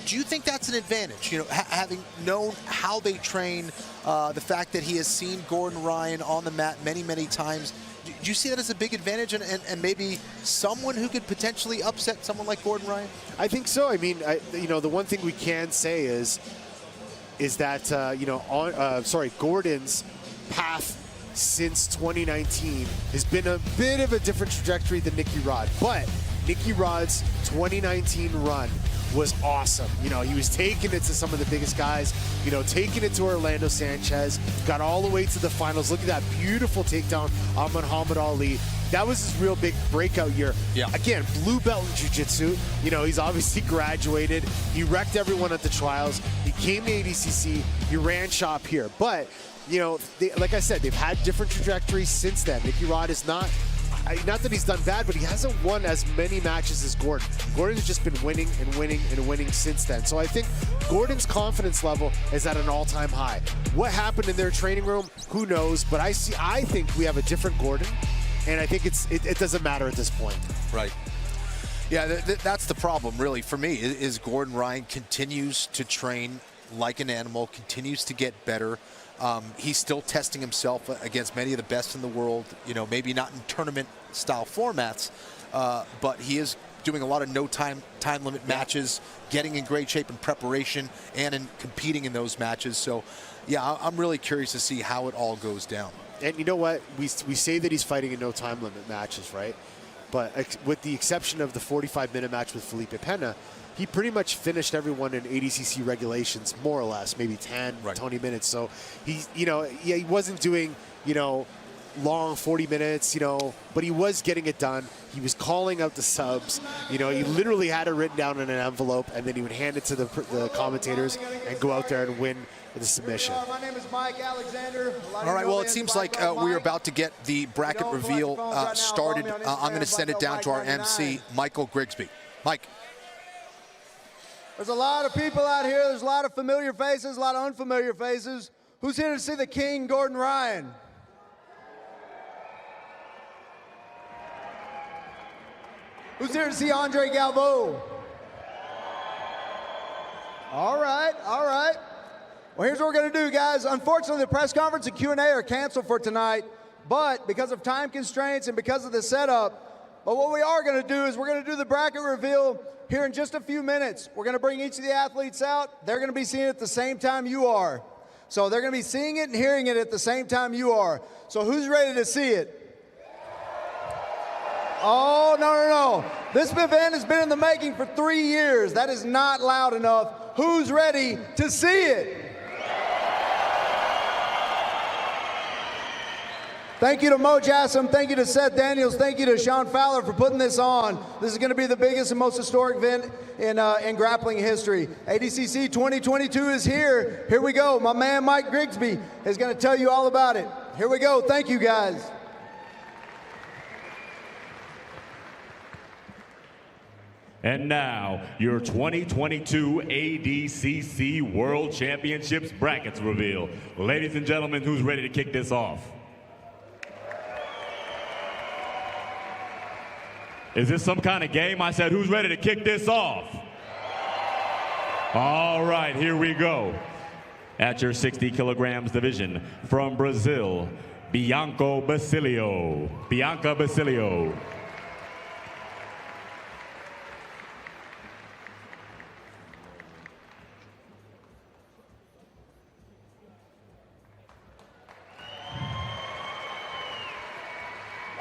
Speaker 1: Do you think that's an advantage? You know, having known how they train, the fact that he has seen Gordon Ryan on the mat many, many times. Do you see that as a big advantage and maybe someone who could potentially upset someone like Gordon Ryan?
Speaker 2: I think so. I mean, you know, the one thing we can say is that Gordon's path since 2019 has been a bit of a different trajectory than Nicky Rod. But Nicky Rod's 2019 run was awesome. You know, he was taking it to some of the biggest guys, you know, taking it to Orlando Sanchez, got all the way to the finals. Look at that beautiful takedown on Muhammad Ali. That was his real big breakout year.
Speaker 1: Yeah.
Speaker 2: Again, blue belt in jiu-jitsu. You know, he's obviously graduated. He wrecked everyone at the trials. He came to ADCC. He ran shop here. But, you know, like I said, they've had different trajectories since then. Nicky Rod is not that he's done bad, but he hasn't won as many matches as Gordon. Gordon's just been winning and winning and winning since then. So I think Gordon's confidence level is at an all-time high. What happened in their training room, who knows? But I think we have a different Gordon, and I think it doesn't matter at this point.
Speaker 1: Right. Yeah, that's the problem, really, for me, is Gordon Ryan continues to train like an animal, continues to get better. He's still testing himself against many of the best in the world, you know, maybe not in tournament-style formats, but he is doing a lot of no-time limit matches, getting in great shape in preparation and in competing in those matches. So, yeah, I'm really curious to see how it all goes down.
Speaker 2: And you know what? We say that he's fighting in no-time limit matches, right? But with the exception of the 45-minute match with Felipe Pena, he pretty much finished everyone in ADCC regulations, more or less, maybe 10, 20 minutes. So he wasn't doing, you know, long 40 minutes, you know, but he was getting it done. He was calling out the subs. You know, he literally had it written down in an envelope, and then he would hand it to the commentators and go out there and win the submission.
Speaker 15: My name is Mike Alexander.
Speaker 1: All right, well, it seems like we're about to get the bracket reveal started. I'm going to send it down to our MC, Michael Grigsby. Mike.
Speaker 15: There's a lot of people out here. There's a lot of familiar faces, a lot of unfamiliar faces. Who's here to see the King, Gordon Ryan? Who's here to see Andre Galvao? All right, all right. Well, here's what we're going to do, guys. Unfortunately, the press conference and Q&A are canceled for tonight, but because of time constraints and because of the setup, but what we are going to do is we're going to do the bracket reveal here in just a few minutes. We're going to bring each of the athletes out. They're going to be seeing it at the same time you are. So they're going to be seeing it and hearing it at the same time you are. So who's ready to see it? Oh, no. This event has been in the making for 3 years. That is not loud enough. Who's ready to see it? Thank you to Mo Jassam, thank you to Seth Daniels, thank you to Sean Fowler for putting this on. This is going to be the biggest and most historic event in grappling history. ADCC 2022 is here. Here we go. My man Mike Grigsby is going to tell you all about it. Here we go. Thank you, guys.
Speaker 16: And now, your 2022 ADCC World Championships brackets reveal. Ladies and gentlemen, who's ready to kick this off? Is this some kind of game? I said, who's ready to kick this off? All right, here we go. At your 60 kilograms division, from Brazil, Bianca Basilio.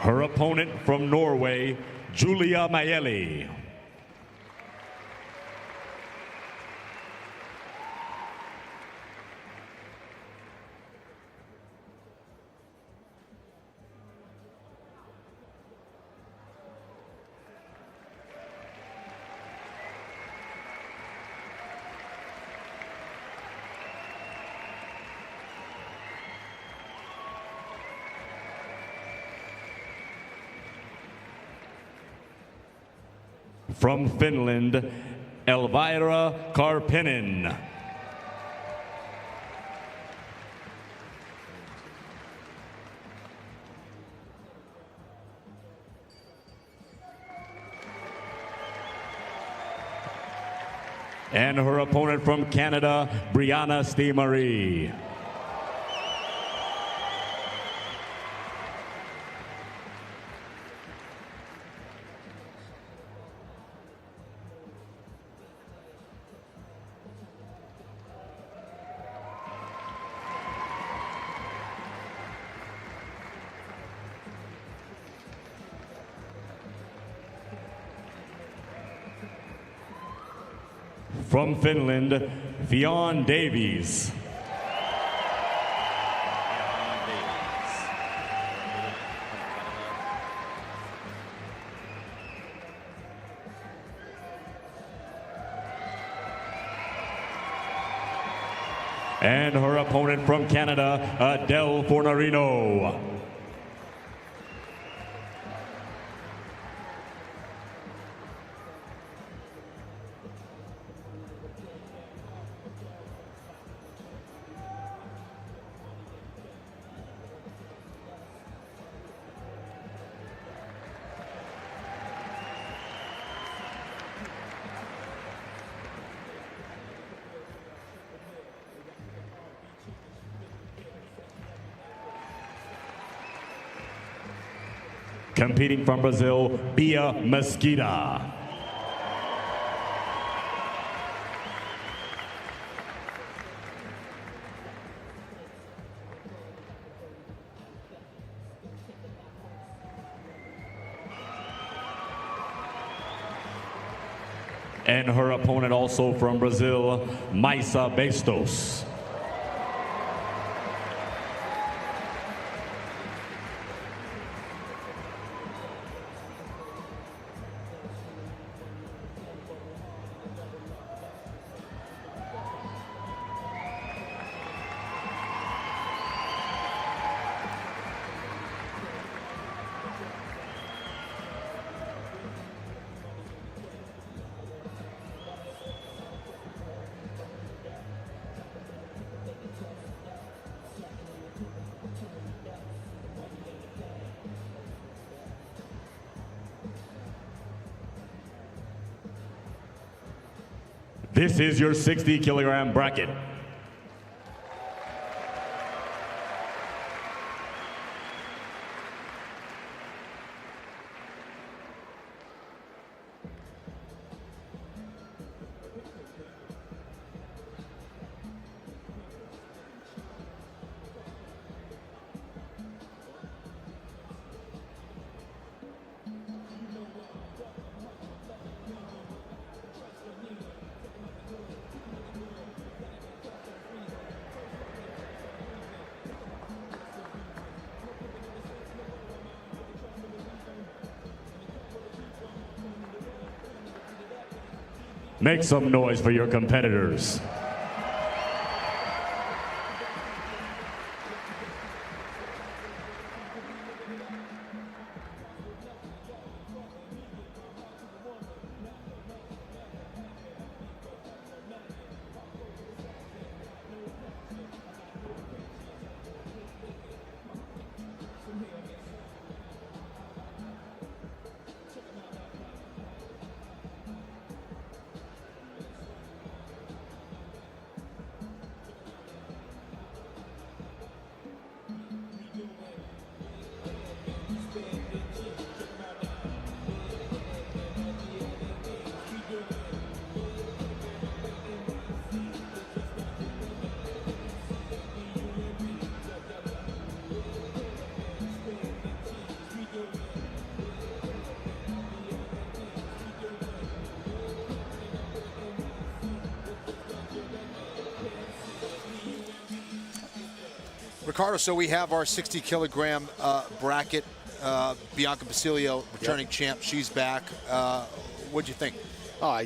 Speaker 16: Her opponent from Norway, Julia Majeli. From Finland, Elvira Karpinen. And her opponent from Canada, Brianna Stimarie. From Finland, Fionn Davies. And her opponent from Canada, Adele Fornarino. Competing from Brazil, Bia Mesquita. And her opponent also from Brazil, Maisa Bastos. This is your 60-kilogram bracket. Make some noise for your competitors.
Speaker 1: Ricardo, so we have our 60-kilogram bracket. Bianca Basilio, returning champ, she's back. What'd you think?
Speaker 2: Oh,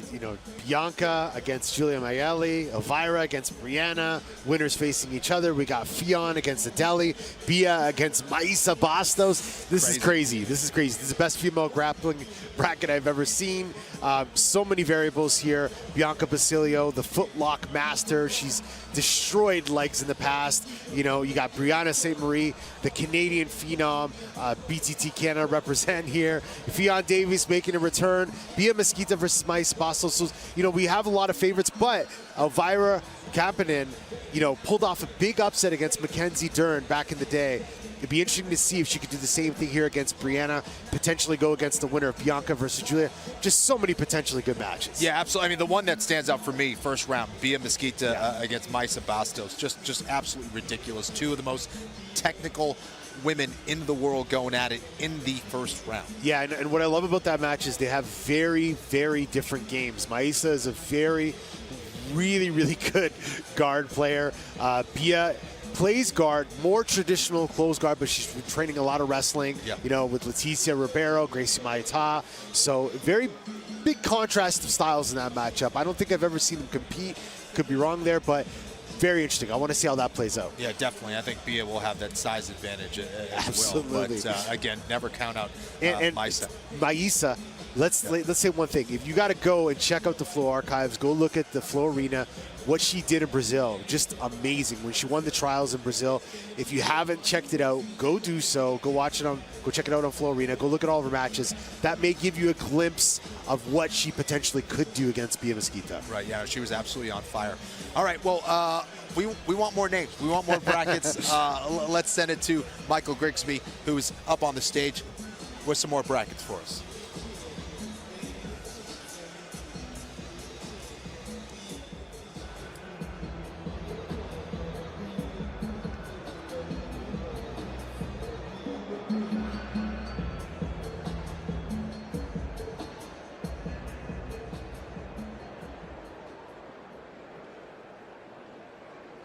Speaker 2: Bianca against Julia Maeli, Elvira against Brianna, winners facing each other. We got Fionn against Adeli, Bia against Maisa Bastos. This is crazy. This is crazy. This is the best female grappling bracket I've ever seen. So many variables here. Bianca Basilio, the footlock master. She's destroyed legs in the past. You got Brianna St. Marie, the Canadian phenom, BTT Canada represent here. Fionn Davies making a return. Bia Mesquita versus Maisa Bastos. So, we have a lot of favorites, but Elvira Kapanen, pulled off a big upset against Mackenzie Dern back in the day. It'd be interesting to see if she could do the same thing here against Brianna, potentially go against the winner of Bianca versus Julia. Just so many potentially good matches.
Speaker 1: Yeah, absolutely. I mean, the one that stands out for me, first round, Bia Mesquita against Maisa Bastos. Just absolutely ridiculous. Two of the most technical women in the world going at it in the first round.
Speaker 2: Yeah, and what I love about that match is they have very, very different games. Maisa is a really, really good guard player. Bia plays guard, more traditional closed guard, but she's been training a lot of wrestling, with Leticia Ribeiro, Gracie Maita. So very big contrast of styles in that matchup. I don't think I've ever seen them compete. Could be wrong there, but very interesting. I want to see how that plays out.
Speaker 1: Yeah, definitely. I think Bia will have that size advantage as
Speaker 2: Absolutely.
Speaker 1: well. But again, never count out Maisa.
Speaker 2: Maisa, let's say one thing. If you got to go and check out the Flow archives, go look at the Flow Arena, what she did in Brazil, just amazing. When she won the trials in Brazil, if you haven't checked it out, go do so. Go watch it go check it out on Flow Arena. Go look at all of her matches. That may give you a glimpse of what she potentially could do against Bia Mesquita.
Speaker 1: Right, yeah, she was absolutely on fire. All right, well, we want more names. We want more brackets. Let's send it to Michael Grigsby, who's up on the stage with some more brackets for us.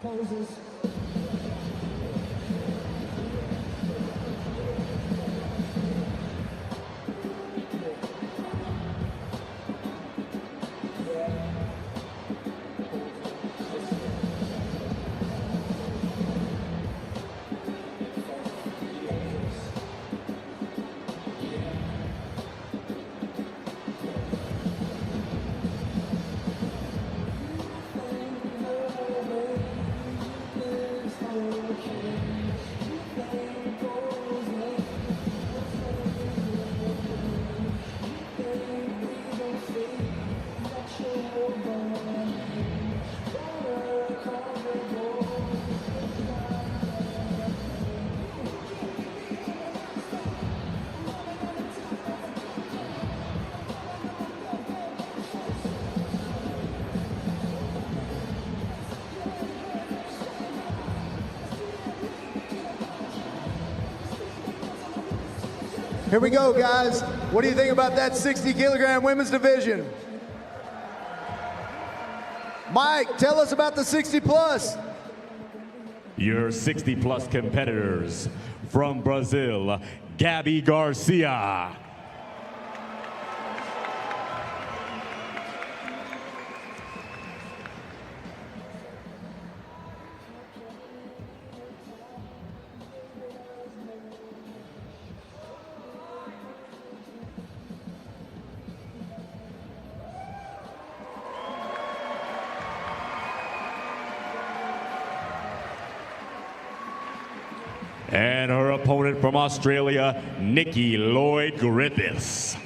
Speaker 17: Poses.
Speaker 15: Here we go, guys. What do you think about that 60-kilogram women's division? Mike, tell us about the 60-plus.
Speaker 16: Your 60-plus competitors from Brazil, Gabby Garcia. And her opponent from Australia, Nikki Lloyd Griffiths.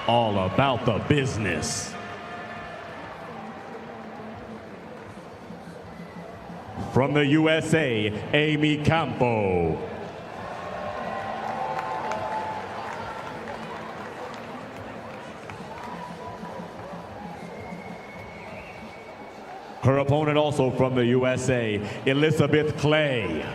Speaker 16: All about the business. From the USA, Amy Campo. Her opponent also from the USA, Elizabeth Clay.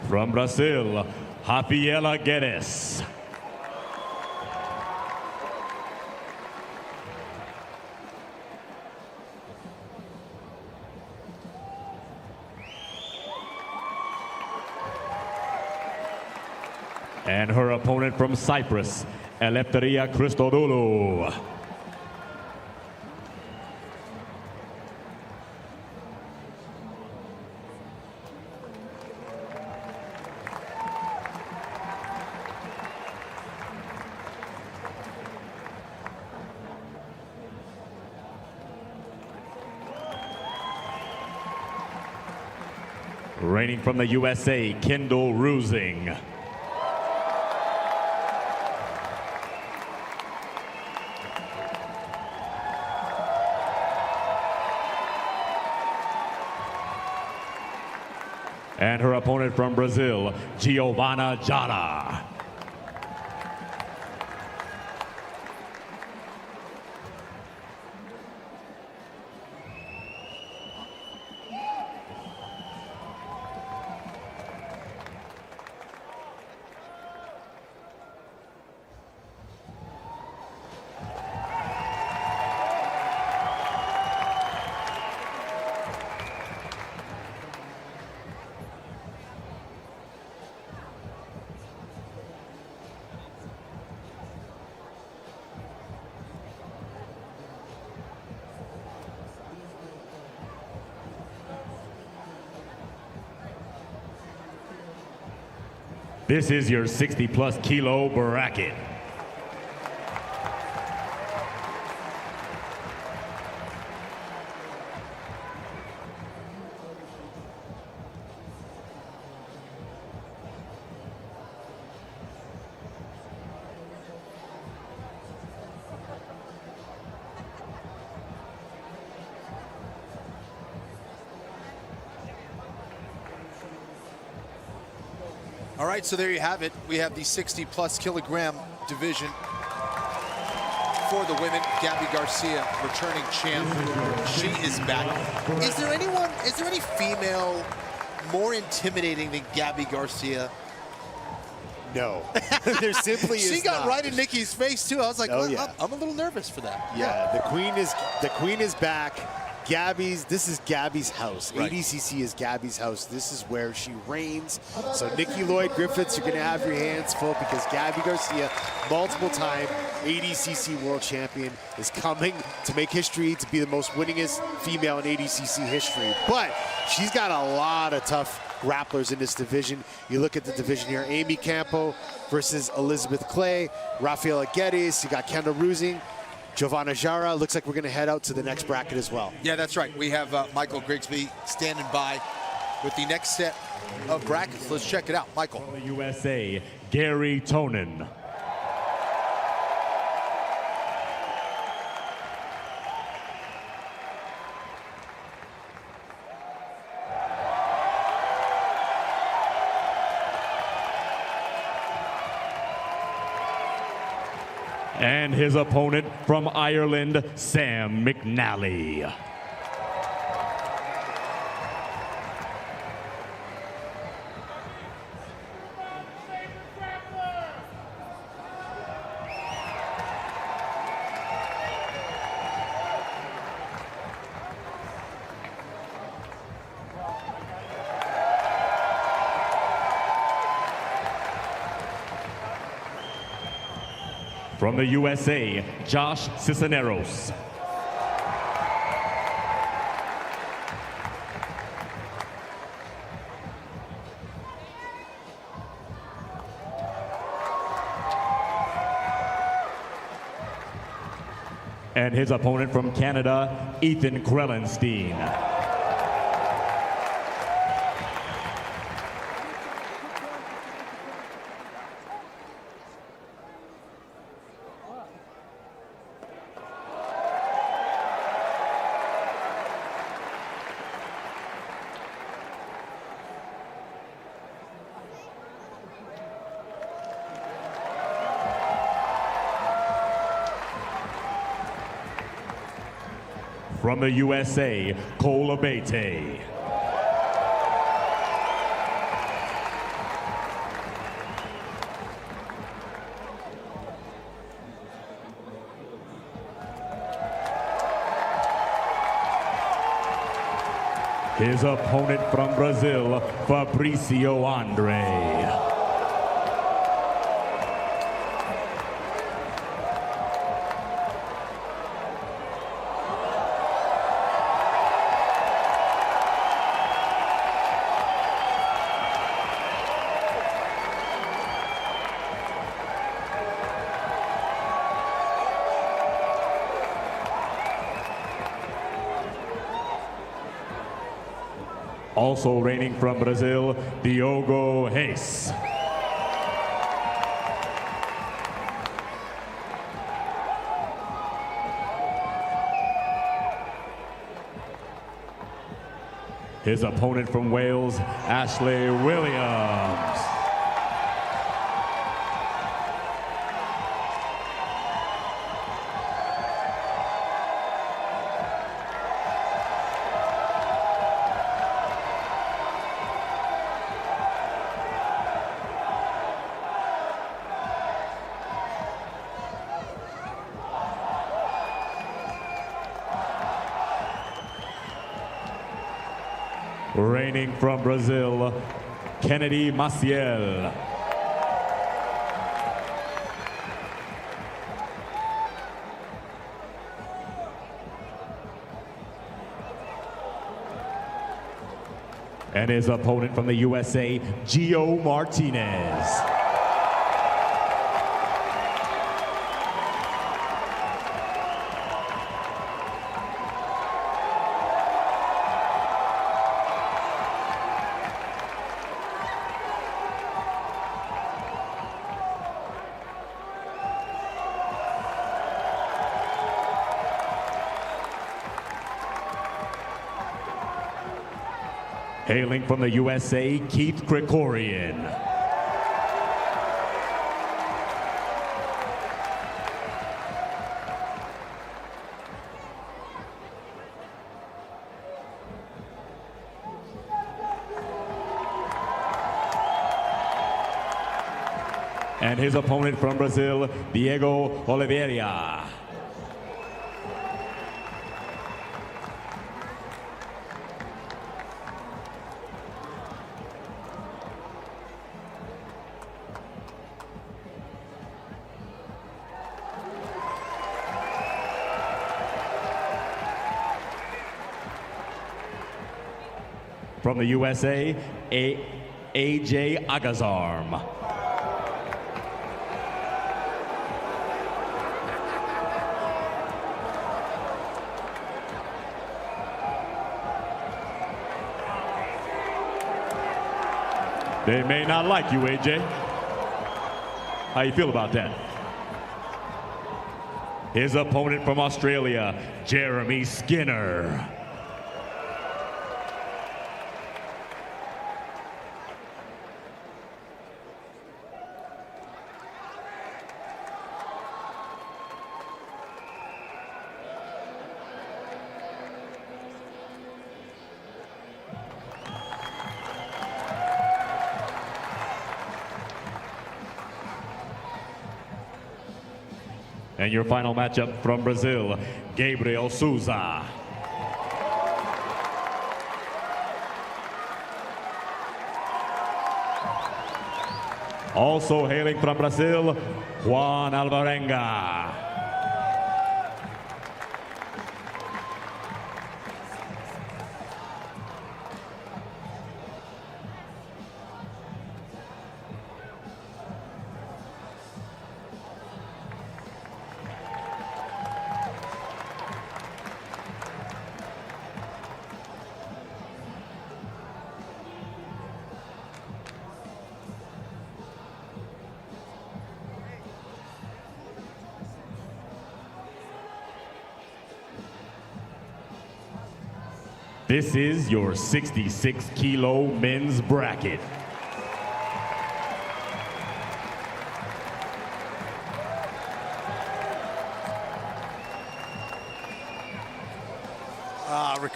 Speaker 16: From Brazil, Rafaela Guedes. And her opponent from Cyprus, Eleftheria Christodoulou. Reigning from the USA, Kendall Rusing. And her opponent from Brazil, Giovanna Jara. This is your 60-plus kilo bracket.
Speaker 1: All right, so there you have it. We have the 60-plus kilogram division for the women. Gabby Garcia, returning champ. She is back. Is there any female more intimidating than Gabby Garcia?
Speaker 2: No, there simply is.
Speaker 1: She got
Speaker 2: not.
Speaker 1: right in Nikki's face too. I was like,
Speaker 2: oh,
Speaker 1: well,
Speaker 2: yeah.
Speaker 1: I'm a little nervous for that.
Speaker 2: Yeah, the queen is back. This is Gabby's house.
Speaker 1: Right.
Speaker 2: ADCC is Gabby's house. This is where she reigns. So Nikki Lloyd-Griffiths, you're going to have your hands full because Gabby Garcia, multiple-time ADCC World Champion, is coming to make history, to be the most winningest female in ADCC history. But she's got a lot of tough grapplers in this division. You look at the division here, Amy Campo versus Elizabeth Clay, Rafaela Guedes, you got Kendall Rusing, Giovanna Jara. Looks like we're going to head out to the next bracket as well.
Speaker 1: Yeah, that's right. We have Michael Grigsby standing by with the next set of brackets. Let's check it out. Michael.
Speaker 16: From the USA, Gary Tonin. And his opponent from Ireland, Sam McNally. From the USA, Josh Cisneros. And his opponent from Canada, Ethan Krellenstein. from the USA, Cole Abate. His opponent from Brazil, Fabricio Andre. Also reigning from Brazil, Diogo Reis. His opponent from Wales, Ashley Williams. Reigning from Brazil, Kennedy Maciel. And his opponent from the USA, Gio Martinez. Hailing from the USA, Keith Krikorian. And his opponent from Brazil, Diego Oliveira. From the USA, AJ Agazarm. They may not like you, AJ. How you feel about that? His opponent from Australia, Jeremy Skinner. And your final matchup from Brazil, Gabriel Souza. Also hailing from Brazil, Juan Alvarenga. This is your 66-kilo men's bracket.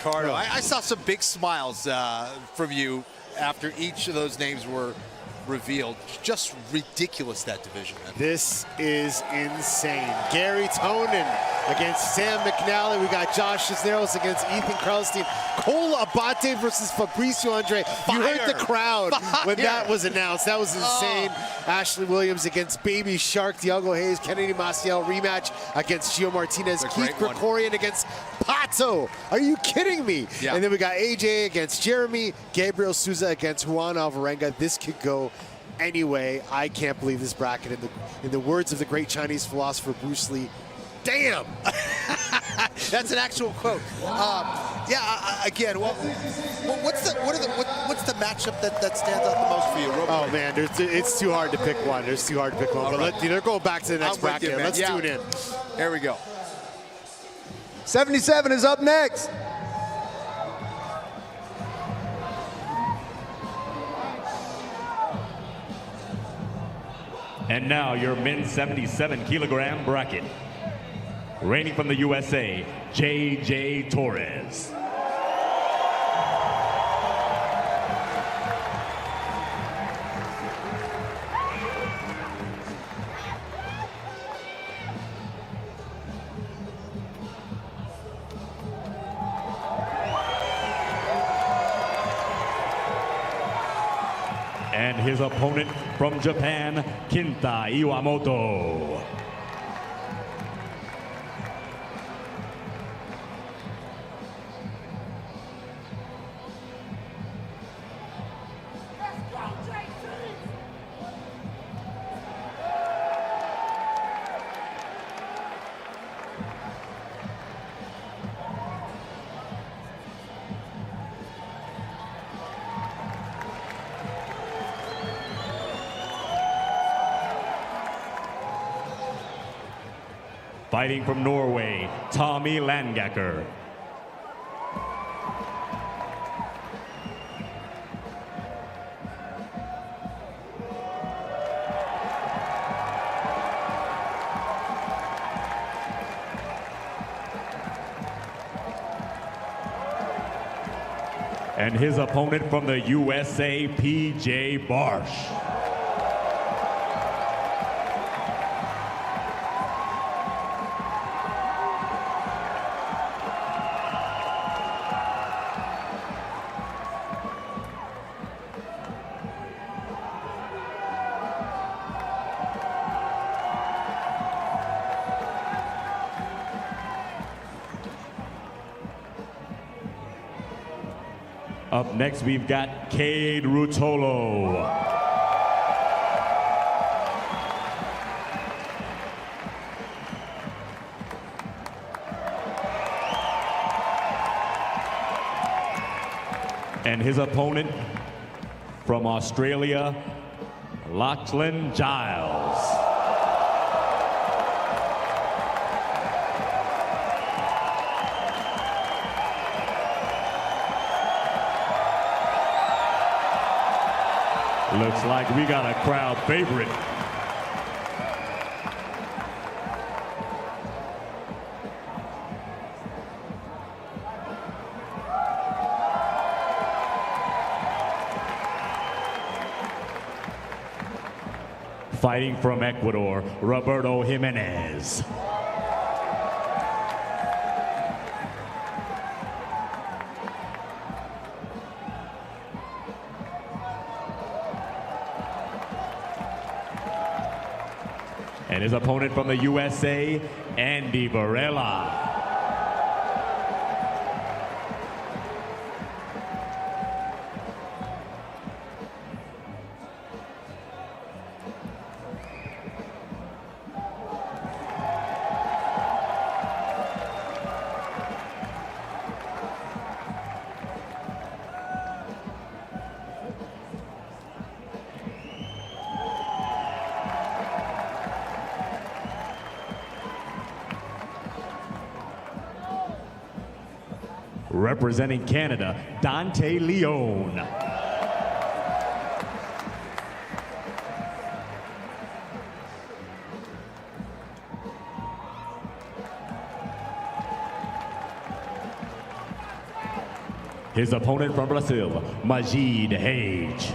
Speaker 1: Ricardo. I saw some big smiles from you after each of those names were revealed. Just ridiculous, that division, man.
Speaker 2: This is insane. Gary Tonin against Sam McNally. We got Josh Cisneros against Ethan Kralstein. Cole Abate versus Fabricio Andre. You heard the crowd when that was announced. That was insane. Ashley Williams against Baby Shark. Diego Hayes, Kennedy Maciel rematch against Gio Martinez. Keith Krikorian against Pato. Are you kidding me?
Speaker 1: Yeah.
Speaker 2: And then we got AJ against Jeremy. Gabriel Souza against Juan Alvarenga. This could go anyway. I can't believe this bracket. In the words of the great Chinese philosopher Bruce Lee, damn.
Speaker 1: That's an actual quote. Again, what's the matchup that stands out the most for you?
Speaker 2: Oh man, it's too hard to pick one. There's too hard to pick one. But they're going back to the next bracket. Let's tune in.
Speaker 1: Here we go.
Speaker 15: 77 is up next.
Speaker 16: And now your men's 77-kilogram bracket. Reigning from the USA, J.J. Torres. And his opponent from Japan, Kinta Iwamoto. Fighting from Norway, Tommy Langaker. And his opponent from the USA, PJ Barsh. Up next, we've got Cade Rutolo. And his opponent from Australia, Lachlan Giles. Looks like we got a crowd favorite. Fighting from Ecuador, Roberto Jimenez. And his opponent from the USA, Andy Varela. Representing Canada, Dante Leon. His opponent from Brazil, Majid Hage.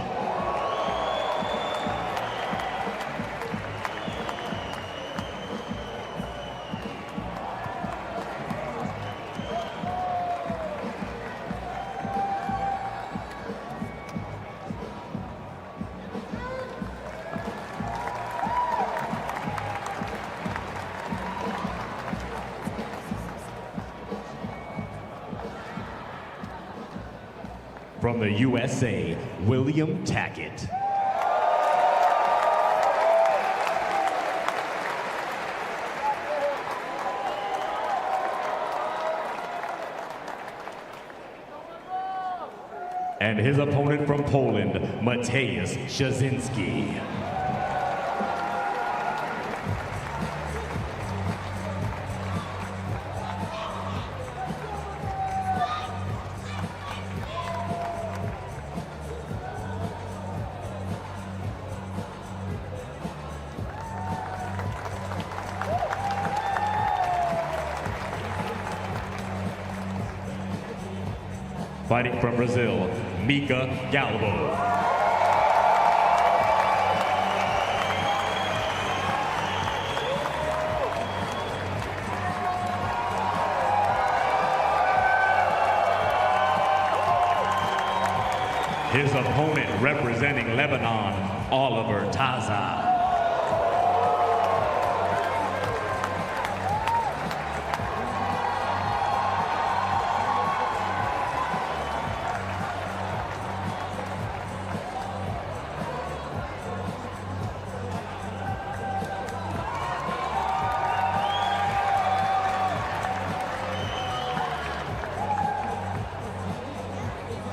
Speaker 16: From the USA, William Tackett. And his opponent from Poland, Mateusz Szczecinski. Fighting from Brazil, Mika Galvao. His opponent representing Lebanon, Oliver Taza.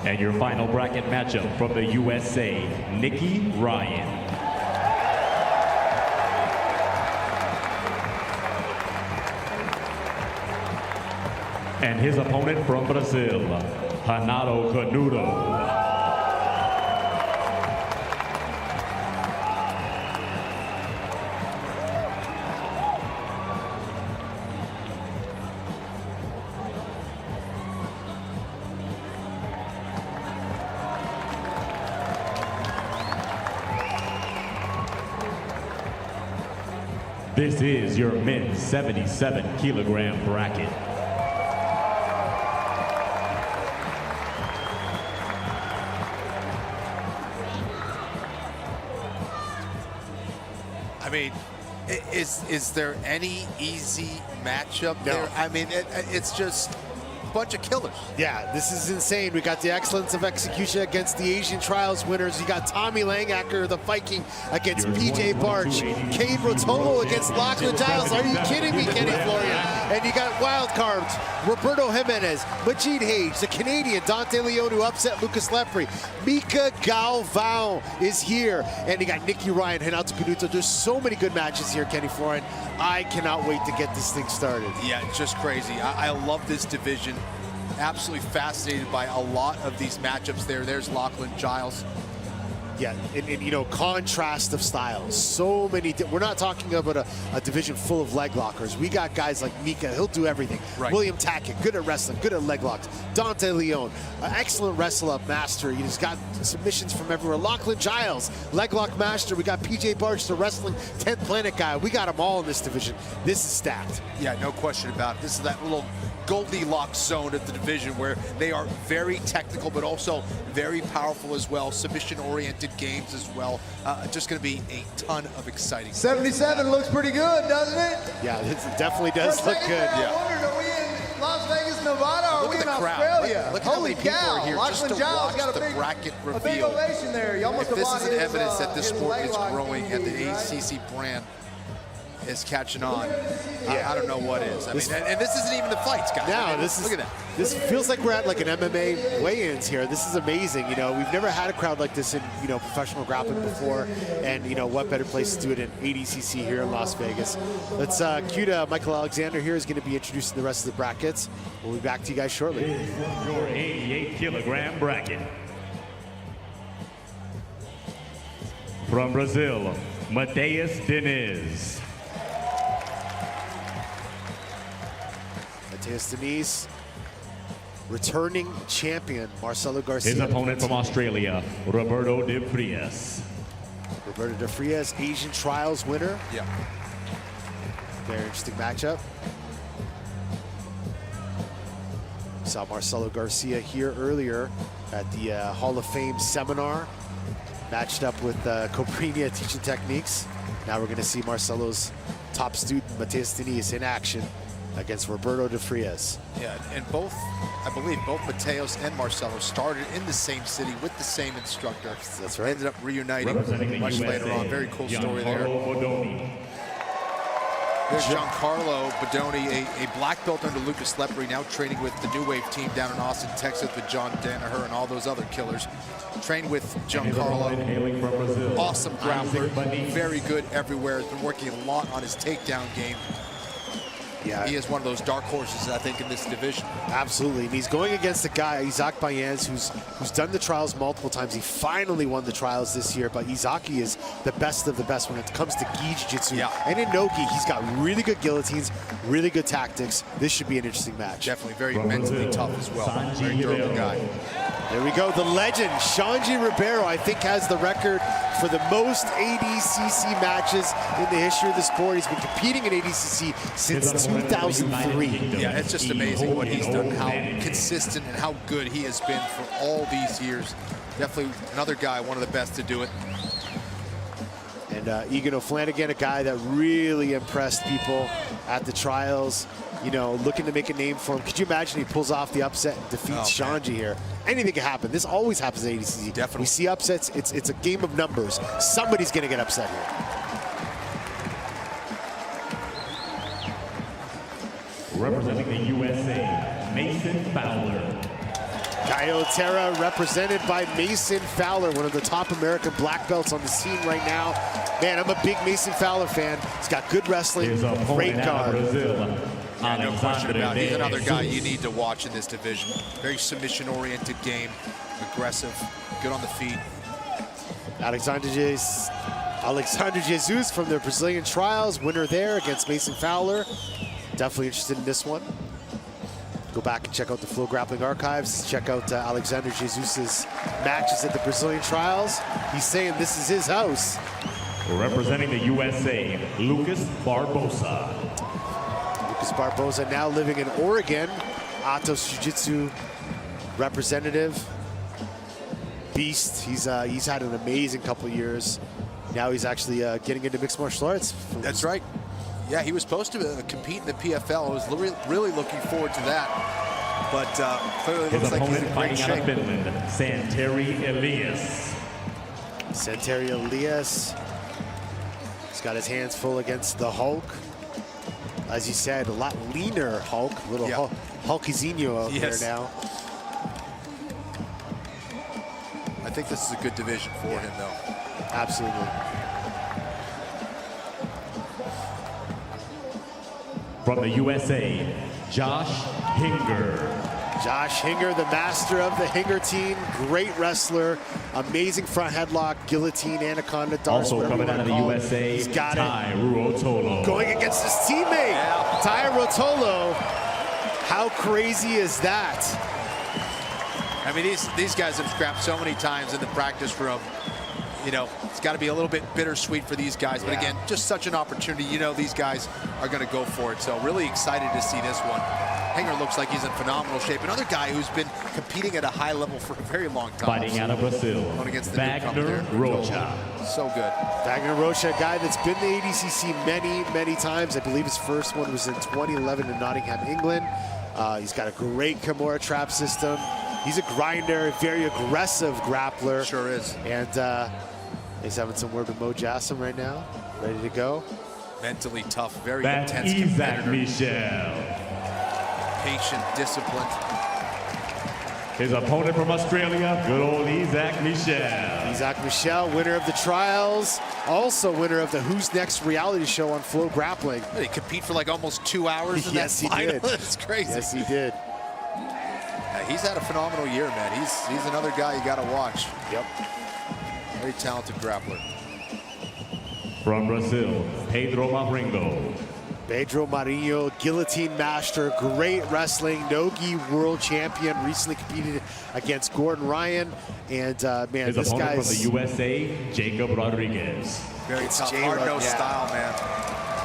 Speaker 16: And your final bracket matchup from the USA, Nikki Ryan. And his opponent from Brazil, Renato Canudo. This is your men's 77-kilogram bracket.
Speaker 1: I mean, is there any easy matchup there? I mean, it's just a bunch of killers.
Speaker 2: Yeah, this is insane. We got the excellence of execution against the Asian Trials winners. You got Tommy Langacker, the Viking, against PJ Barch. Kane Rotolo against Lachlan Giles. Are you kidding me, Kenny Florian? And you got wild cards, Roberto Jimenez, Majid Hage, the Canadian Dante Leon who upset Lucas Lepre. Mika Galvao is here. And you got Nikki Ryan, Renato Canuto. There's so many good matches here, Kenny Florian. I cannot wait to get this thing started.
Speaker 1: Yeah, it's just crazy. I love this division. Absolutely fascinated by a lot of these matchups there. There's Lachlan Giles.
Speaker 2: Yeah, and you know, contrast of styles. So many, we're not talking about a division full of leg lockers. We got guys like Mika, he'll do everything.
Speaker 1: Right.
Speaker 2: William Tackett, good at wrestling, good at leg locks. Dante Leon, excellent wrestle-up master. He's got submissions from everywhere. Lachlan Giles, leg lock master. We got PJ Barch, the wrestling 10th planet guy. We got them all in this division. This is stacked.
Speaker 1: Yeah, no question about it. This is that little Goldilocks zone of the division where they are very technical, but also very powerful as well. Submission-oriented games as well. Just going to be a ton of exciting.
Speaker 15: 77 looks pretty good, doesn't it?
Speaker 2: Yeah, it definitely does look good.
Speaker 15: Yeah. I wondered, are we in Las Vegas, Nevada, or are we in Australia?
Speaker 1: Look how many people are here just to watch the bracket reveal.
Speaker 15: A big ovation there. You almost
Speaker 1: if this isn't
Speaker 15: his,
Speaker 1: evidence that this sport is
Speaker 15: leg
Speaker 1: growing and the ADCC brand is catching on, yeah. I don't know what is. I mean, and this isn't even the fights, guys.
Speaker 2: No,
Speaker 1: I mean,
Speaker 2: this is,
Speaker 1: look at that.
Speaker 2: This feels like we're at like an MMA weigh-ins here. This is amazing. You know, we've never had a crowd like this in, you know, professional grappling before. And, you know, what better place to do it in ADCC here in Las Vegas. Let's cue to Michael Alexander here is going to be introducing the rest of the brackets. We'll be back to you guys shortly.
Speaker 16: Your 88-kilogram bracket. From Brazil, Matheus Diniz.
Speaker 2: Matheus Diniz, returning champion Marcelo Garcia.
Speaker 16: His opponent from Australia, Roberto de Frias.
Speaker 2: Roberto de Frias, Asian Trials winner.
Speaker 1: Yeah.
Speaker 2: Very interesting matchup. Saw Marcelo Garcia here earlier at the Hall of Fame seminar, matched up with Coprinha teaching techniques. Now we're going to see Marcelo's top student, Mateus Diniz, in action against Roberto de Frias.
Speaker 1: Yeah, and both, I believe, both Mateus and Marcelo started in the same city with the same instructor.
Speaker 2: That's right.
Speaker 1: Ended up reuniting much later on. Very cool story there. There's Giancarlo Bodoni, a black belt under Lucas Lepre, now training with the New Wave team down in Austin, Texas with John Danaher and all those other killers. Trained with Giancarlo. Awesome grappler, very good everywhere. Has been working a lot on his takedown game.
Speaker 2: Yeah.
Speaker 1: He is one of those dark horses, I think, in this division.
Speaker 2: Absolutely. And he's going against a guy, Isaac Bayen's, who's done the trials multiple times. He finally won the trials this year, but Izaki is the best of the best when it comes to gi jiu-jitsu.
Speaker 1: Yeah.
Speaker 2: And in no-gi, he's got really good guillotines, really good tactics. This should be an interesting match.
Speaker 1: Definitely very mentally tough as well. Very durable guy.
Speaker 2: There we go. The legend, Shanji Ribeiro, I think has the record for the most ADCC matches in the history of the sport. He's been competing in ADCC since 2003.
Speaker 1: Yeah, it's just amazing what he's done, how consistent and how good he has been for all these years. Definitely another guy, one of the best to do it.
Speaker 2: And Egan O'Flanagan, a guy that really impressed people at the trials, you know, looking to make a name for him. Could you imagine he pulls off the upset and defeats Shanji here? Anything can happen. This always happens at ADCC.
Speaker 1: Definitely.
Speaker 2: We see upsets. It's a game of numbers. Somebody's going to get upset here.
Speaker 16: Representing the USA, Mason Fowler.
Speaker 2: Caio Terra represented by Mason Fowler, one of the top American black belts on the scene right now. Man, I'm a big Mason Fowler fan. He's got good wrestling, great guard.
Speaker 1: Yeah, no question about it. He's another guy you need to watch in this division. Very submission-oriented game, aggressive, good on the feet.
Speaker 2: Alexandre Jesus from the Brazilian trials, winner there against Mason Fowler. Definitely interested in this one. Go back and check out the FloGrappling archives. Check out Alexandre Jesus' matches at the Brazilian trials. He's saying this is his house.
Speaker 16: Representing the USA, Lucas Barbosa.
Speaker 2: Lucas Barbosa now living in Oregon. Atos Jiu-Jitsu representative. Beast. He's had an amazing couple of years. Now he's actually getting into mixed martial arts.
Speaker 1: That's right. Yeah, he was supposed to compete in the PFL. I was really looking forward to that. But clearly looks like he's in great shape.
Speaker 16: Out of Finland, Santeri Elias.
Speaker 2: Santeri Elias. He's got his hands full against the Hulk. As you said, a lot leaner Hulk. Little Hulkizinho out there now.
Speaker 1: I think this is a good division for him, though.
Speaker 2: Absolutely.
Speaker 16: From the USA, Josh Hinger.
Speaker 2: Josh Hinger, the master of the Hingertine, great wrestler, amazing front headlock, guillotine, anaconda, darts.
Speaker 16: Also coming out of the USA,
Speaker 2: he's got
Speaker 16: Ty Ruotolo.
Speaker 2: Going against his teammate, Ty Ruotolo. How crazy is that?
Speaker 1: I mean, these guys have scrapped so many times in the practice room. You know, it's got to be a little bit bittersweet for these guys. But again, just such an opportunity. You know, these guys are going to go for it. So really excited to see this one. Hanger looks like he's in phenomenal shape. Another guy who's been competing at a high level for a very long time.
Speaker 16: Fighting out of Brazil,
Speaker 1: going against the
Speaker 16: Wagner Rocha.
Speaker 1: So good.
Speaker 2: Wagner Rocha, a guy that's been to ADCC many times. I believe his first one was in 2011 in Nottingham, England. He's got a great Kimura trap system. He's a grinder, a very aggressive grappler.
Speaker 1: Sure is.
Speaker 2: And he's having some word with Mo Jassim right now. Ready to go.
Speaker 1: Mentally tough, very
Speaker 16: That's
Speaker 1: intense
Speaker 16: Isaac
Speaker 1: competitor.
Speaker 16: Michel.
Speaker 1: Patient, disciplined.
Speaker 16: His opponent from Australia, good old Isaac Michel.
Speaker 2: Isaac Michel, winner of the trials, also winner of the Who's Next reality show on FloGrappling.
Speaker 1: He compete for like almost 2 hours in
Speaker 2: Yes,
Speaker 1: that
Speaker 2: he
Speaker 1: final.
Speaker 2: did.
Speaker 1: That's crazy.
Speaker 2: Yes, he did.
Speaker 1: He's had a phenomenal year, man. He's another guy you got to watch.
Speaker 2: Yep.
Speaker 1: Very talented grappler.
Speaker 16: From Brazil, Pedro Maringo.
Speaker 2: Pedro Marinho, guillotine master, great wrestling, no-gi world champion, recently competed against Gordon Ryan. And man,
Speaker 16: his
Speaker 2: this
Speaker 16: opponent
Speaker 2: guy's
Speaker 16: from the USA, Jacob Rodriguez.
Speaker 1: Very tough, hard-nosed style, man.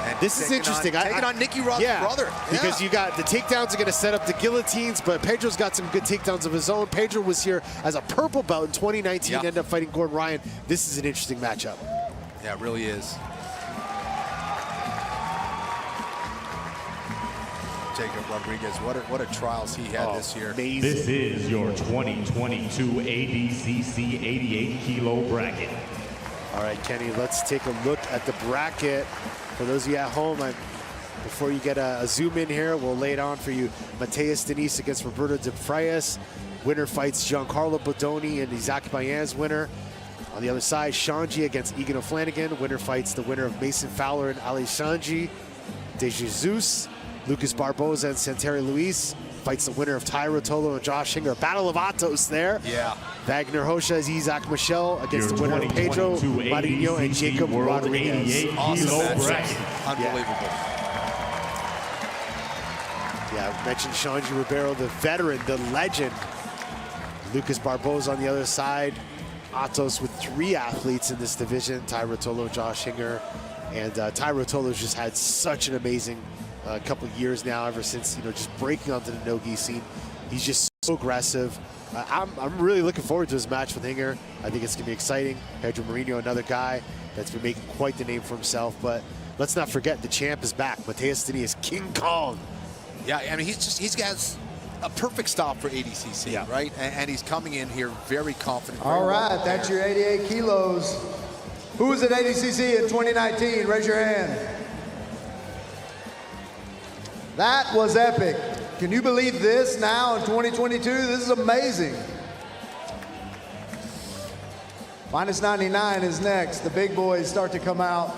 Speaker 1: And
Speaker 2: this is interesting.
Speaker 1: Taking on Nicky Rod's brother.
Speaker 2: Because you got the takedowns are going to set up the guillotines, but Pedro's got some good takedowns of his own. Pedro was here as a purple belt in 2019, ended up fighting Gordon Ryan. This is an interesting matchup.
Speaker 1: Yeah, it really is. Jacob Rodriguez, what a trials he had this year.
Speaker 2: Amazing.
Speaker 16: This is your 2022 ADCC 88 kilo bracket.
Speaker 2: All right, Kenny, let's take a look at the bracket. For those of you at home, before you get a zoom in here, we'll lay it on for you. Mateus Denise against Roberto de Freitas. Winner fights Giancarlo Bodoni and Isaac Bayan's winner. On the other side, Shanji against Egan O'Flanagan. Winner fights the winner of Mason Fowler and Ali Shanji. De Jesus, Lucas Barboza and Santeri Luis fights the winner of Tyro Tolo and Josh Hinger. Battle of Atos there.
Speaker 1: Yeah.
Speaker 2: Wagner Hosha is Isaac Michel against the winner of Pedro Marinho and Jacob Rodriguez.
Speaker 1: Awesome match. Unbelievable.
Speaker 2: Yeah, I mentioned Shanji Ribeiro, the veteran, the legend. Lucas Barboza on the other side. Atos with 3 athletes in this division, Tyro Tolo, Josh Hinger. And Tyro Tolo's just had such an amazing couple of years now, ever since, just breaking onto the no-gi scene. He's just so aggressive. I'm really looking forward to his match with Hinger. I think it's going to be exciting. Pedro Marinho, another guy that's been making quite the name for himself. But let's not forget, the champ is back. Mateus Denise, King Kong.
Speaker 1: Yeah, I mean, he's got a perfect stop for ADCC, right? And he's coming in here very confident.
Speaker 15: All right, that's your 88 kilos. Who was at ADCC in 2019? Raise your hand. That was epic. Can you believe this now in 2022? This is amazing. Minus 99 is next. The big boys start to come out.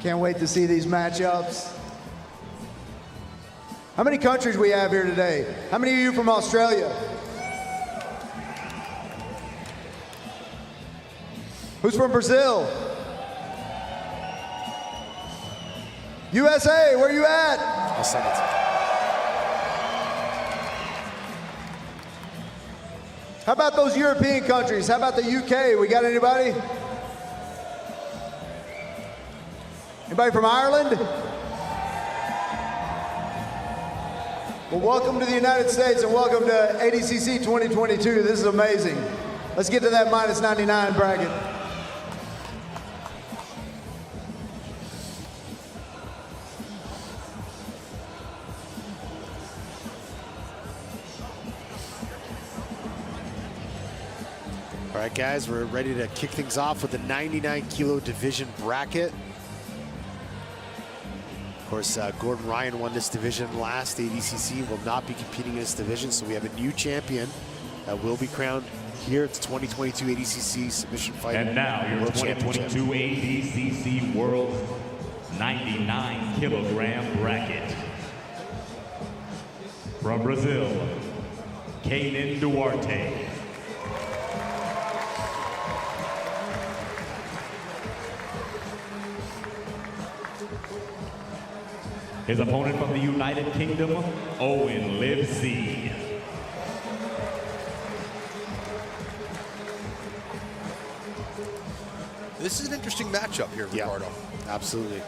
Speaker 15: Can't wait to see these matchups. How many countries we have here today? How many of you from Australia? Who's from Brazil? USA, where you at?
Speaker 2: I'll send it.
Speaker 15: How about those European countries? How about the UK? We got anybody? Anybody from Ireland? Well, welcome to the United States and welcome to ADCC 2022. This is amazing. Let's get to that minus 99 bracket.
Speaker 2: All right, guys, we're ready to kick things off with the 99 kilo division bracket. Of course, Gordon Ryan won this division last. ADCC will not be competing in this division, so we have a new champion that will be crowned here at the 2022 ADCC Submission Fight
Speaker 16: And now your
Speaker 2: World
Speaker 16: 2022 ADCC World 99 kilogram bracket. From Brazil, Kaynan Duarte. His opponent from the United Kingdom, Owen Livesey.
Speaker 1: This is an interesting matchup here, Ricardo.
Speaker 2: Yeah, absolutely.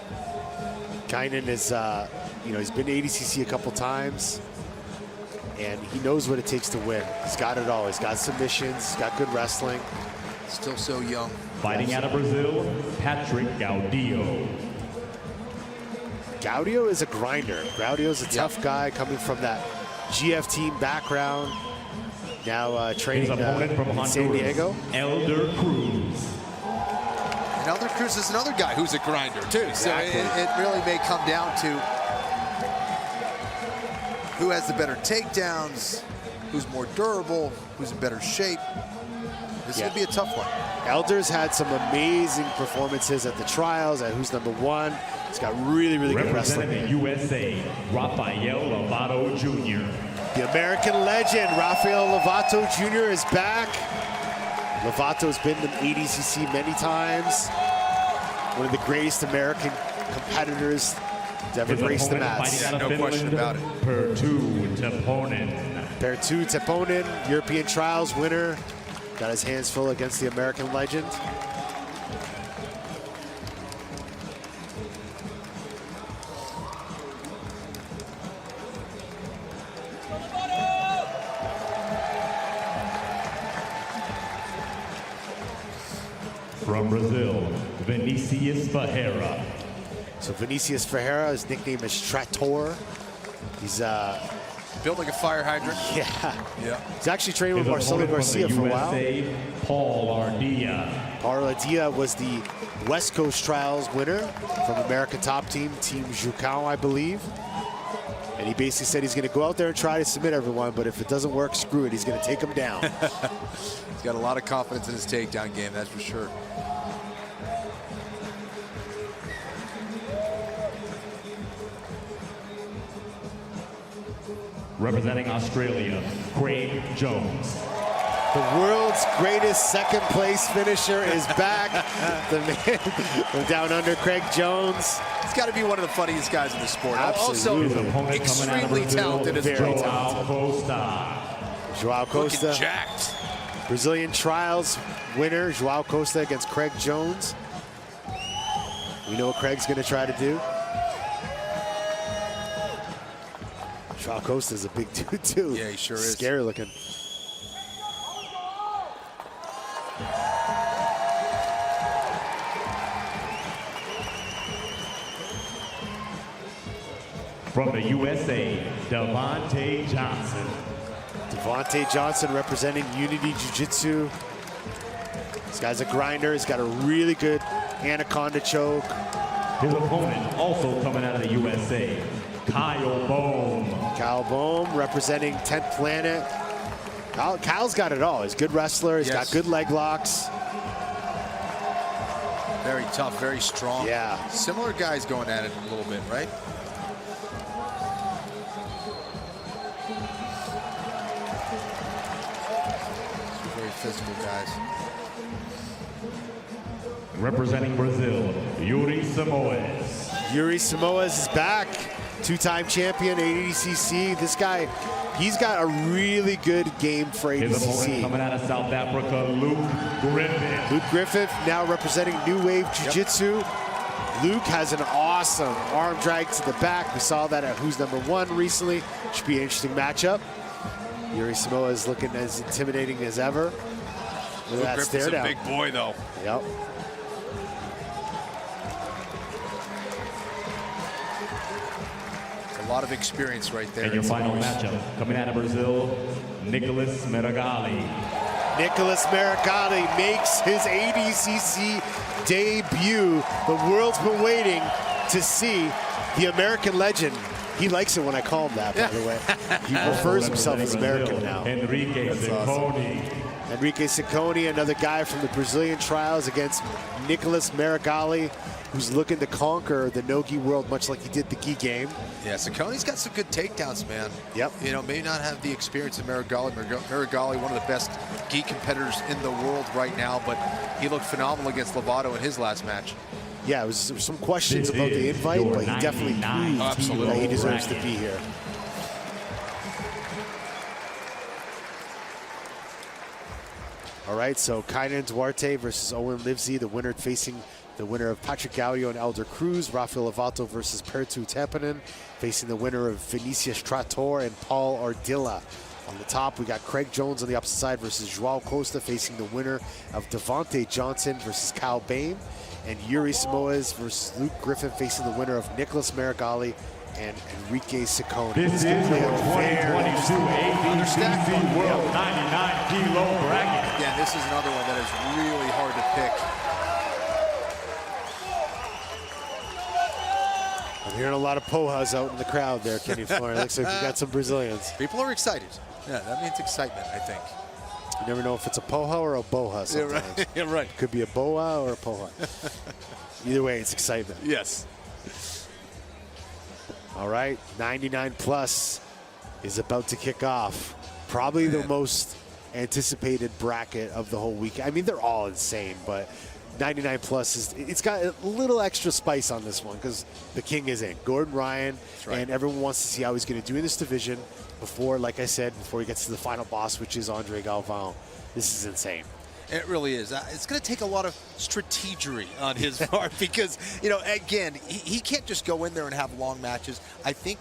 Speaker 2: Kaynan is, he's been to ADCC a couple times, and he knows what it takes to win. He's got it all. He's got submissions, he's got good wrestling.
Speaker 1: Still so young.
Speaker 16: Fighting out of Brazil, Patrick Gaudio.
Speaker 2: Gaudio is a grinder. Gaudio's a tough guy coming from that GF team background. Now training
Speaker 16: His opponent from
Speaker 2: in
Speaker 16: Honduras,
Speaker 2: San Diego.
Speaker 16: Elder Cruz.
Speaker 1: And Elder Cruz is another guy who's a grinder, too.
Speaker 2: Exactly.
Speaker 1: So it really may come down to who has the better takedowns, who's more durable, who's in better shape. This is going to be a tough one.
Speaker 2: Elder's had some amazing performances at the trials, at Who's Number One. He's got really, really good wrestling.
Speaker 16: Representing the USA, Rafael Lovato Jr.
Speaker 2: The American legend, Rafael Lovato Jr. is back. Lovato's been to ADCC many times. one of the greatest American competitors to ever grace the mats.
Speaker 16: Yeah,
Speaker 1: no question about it.
Speaker 16: Perttu Tepponen.
Speaker 2: Perttu Tepponen, European Trials winner, got his hands full against the American legend.
Speaker 16: From Brazil, Vinicius Ferreira.
Speaker 2: So Vinicius Ferreira, his nickname is Trator. He's
Speaker 1: built like a fire hydrant.
Speaker 2: Yeah. He's actually trained with Marcelo Garcia for a while.
Speaker 16: Paul Ardilla.
Speaker 2: Paul Ardilla was the West Coast Trials winner from America Top Team, Team Jucao, I believe. And he basically said he's going to go out there and try to submit everyone, but if it doesn't work, screw it. He's going to take them down.
Speaker 1: He's got a lot of confidence in his takedown game, that's for sure.
Speaker 16: Representing Australia, Craig Jones.
Speaker 2: The world's greatest second place finisher is back. The man from down under, Craig Jones.
Speaker 1: He's got to be one of the funniest guys in the sport.
Speaker 2: Absolutely.
Speaker 1: Also extremely talented as well.
Speaker 16: Joao Costa.
Speaker 2: Joao Costa.
Speaker 1: Looking jacked.
Speaker 2: Brazilian Trials winner, Joao Costa against Craig Jones. We know what Craig's going to try to do. Joao Costa's a big dude, too.
Speaker 1: Yeah, he sure is.
Speaker 2: Scary looking.
Speaker 16: From the USA, Devontae Johnson.
Speaker 2: Devontae Johnson representing Unity Jiu-Jitsu. This guy's a grinder. He's got a really good anaconda choke.
Speaker 16: His opponent also coming out of the USA, Kyle Bohm.
Speaker 2: Kyle Bohm representing 10th Planet. Kyle's got it all. He's a good wrestler. He's got good leg locks.
Speaker 1: Very tough, very strong.
Speaker 2: Yeah.
Speaker 1: Similar guys going at it a little bit, right? Very physical guys.
Speaker 16: Representing Brazil, Yuri Simoes.
Speaker 2: Yuri Simoes is back. Two-time champion, ADCC. This guy, he's got a really good game for ADCC.
Speaker 16: His opponent coming out of South Africa, Luke Griffith.
Speaker 2: Luke Griffith now representing New Wave Jiu-Jitsu. Luke has an awesome arm drag to the back. We saw that at Who's Number One recently. Should be an interesting matchup. Yuri Simoes is looking as intimidating as ever. Look at
Speaker 1: Luke
Speaker 2: that
Speaker 1: Griffith's
Speaker 2: stare down.
Speaker 1: a big boy, though.
Speaker 2: Yep.
Speaker 1: A lot of experience right there.
Speaker 16: And your final matchup, coming out of Brazil, Nicholas Meragali.
Speaker 2: Nicholas Meragali makes his ADCC debut. The world's been waiting to see the American legend. He likes it when I call him that, by the way. He refers himself as American now.
Speaker 16: Enrique Ciccone.
Speaker 2: Enrique Ciccone, another guy from the Brazilian Trials against Nicholas Meragali, who's looking to conquer the no-gi world much like he did the gi game.
Speaker 1: Yeah, Siccone's got some good takedowns, man.
Speaker 2: Yep.
Speaker 1: You know, may not have the experience of Meragali. Meragali, one of the best gi competitors in the world right now, but he looked phenomenal against Lovato in his last match.
Speaker 2: Yeah, there was some questions about the invite, but he definitely proved that he deserves to be here. All right, so Kainan Duarte versus Owen Livesey, the winner facing the winner of Patrick Gaudio and Elder Cruz. Rafael Lovato versus Perttu Tepponen, facing the winner of Vinicius Trator and Paul Ardilla. On the top, we got Craig Jones on the opposite side versus Joao Costa, facing the winner of Devontae Johnson versus Kyle Bohm. And Yuri Simoes versus Luke Griffin, facing the winner of Nicholas Meragali and Enrique Ciccone.
Speaker 16: This is your 2022 ADCC World 99 Kilo bracket.
Speaker 1: Yeah, this is another one that is really hard to pick.
Speaker 2: I'm hearing a lot of pohas out in the crowd there, Kenny Florian. Looks like we got some Brazilians.
Speaker 1: People are excited. Yeah, that means excitement, I think.
Speaker 2: You never know if it's a poha or a boha sometimes.
Speaker 1: Yeah, right. Yeah, right.
Speaker 2: Could be a boa or a poha. Either way, it's excitement.
Speaker 1: Yes.
Speaker 2: All right, 99 plus is about to kick off. Probably the most anticipated bracket of the whole week. I mean, they're all insane, but 99 plus it's got a little extra spice on this one because the king is in. Gordon Ryan, and everyone wants to see how he's going to do in this division before, like I said, before he gets to the final boss, which is Andre Galvao. This is insane.
Speaker 1: It really is. It's going to take a lot of strategery on his part because, you know, again, he can't just go in there and have long matches. I think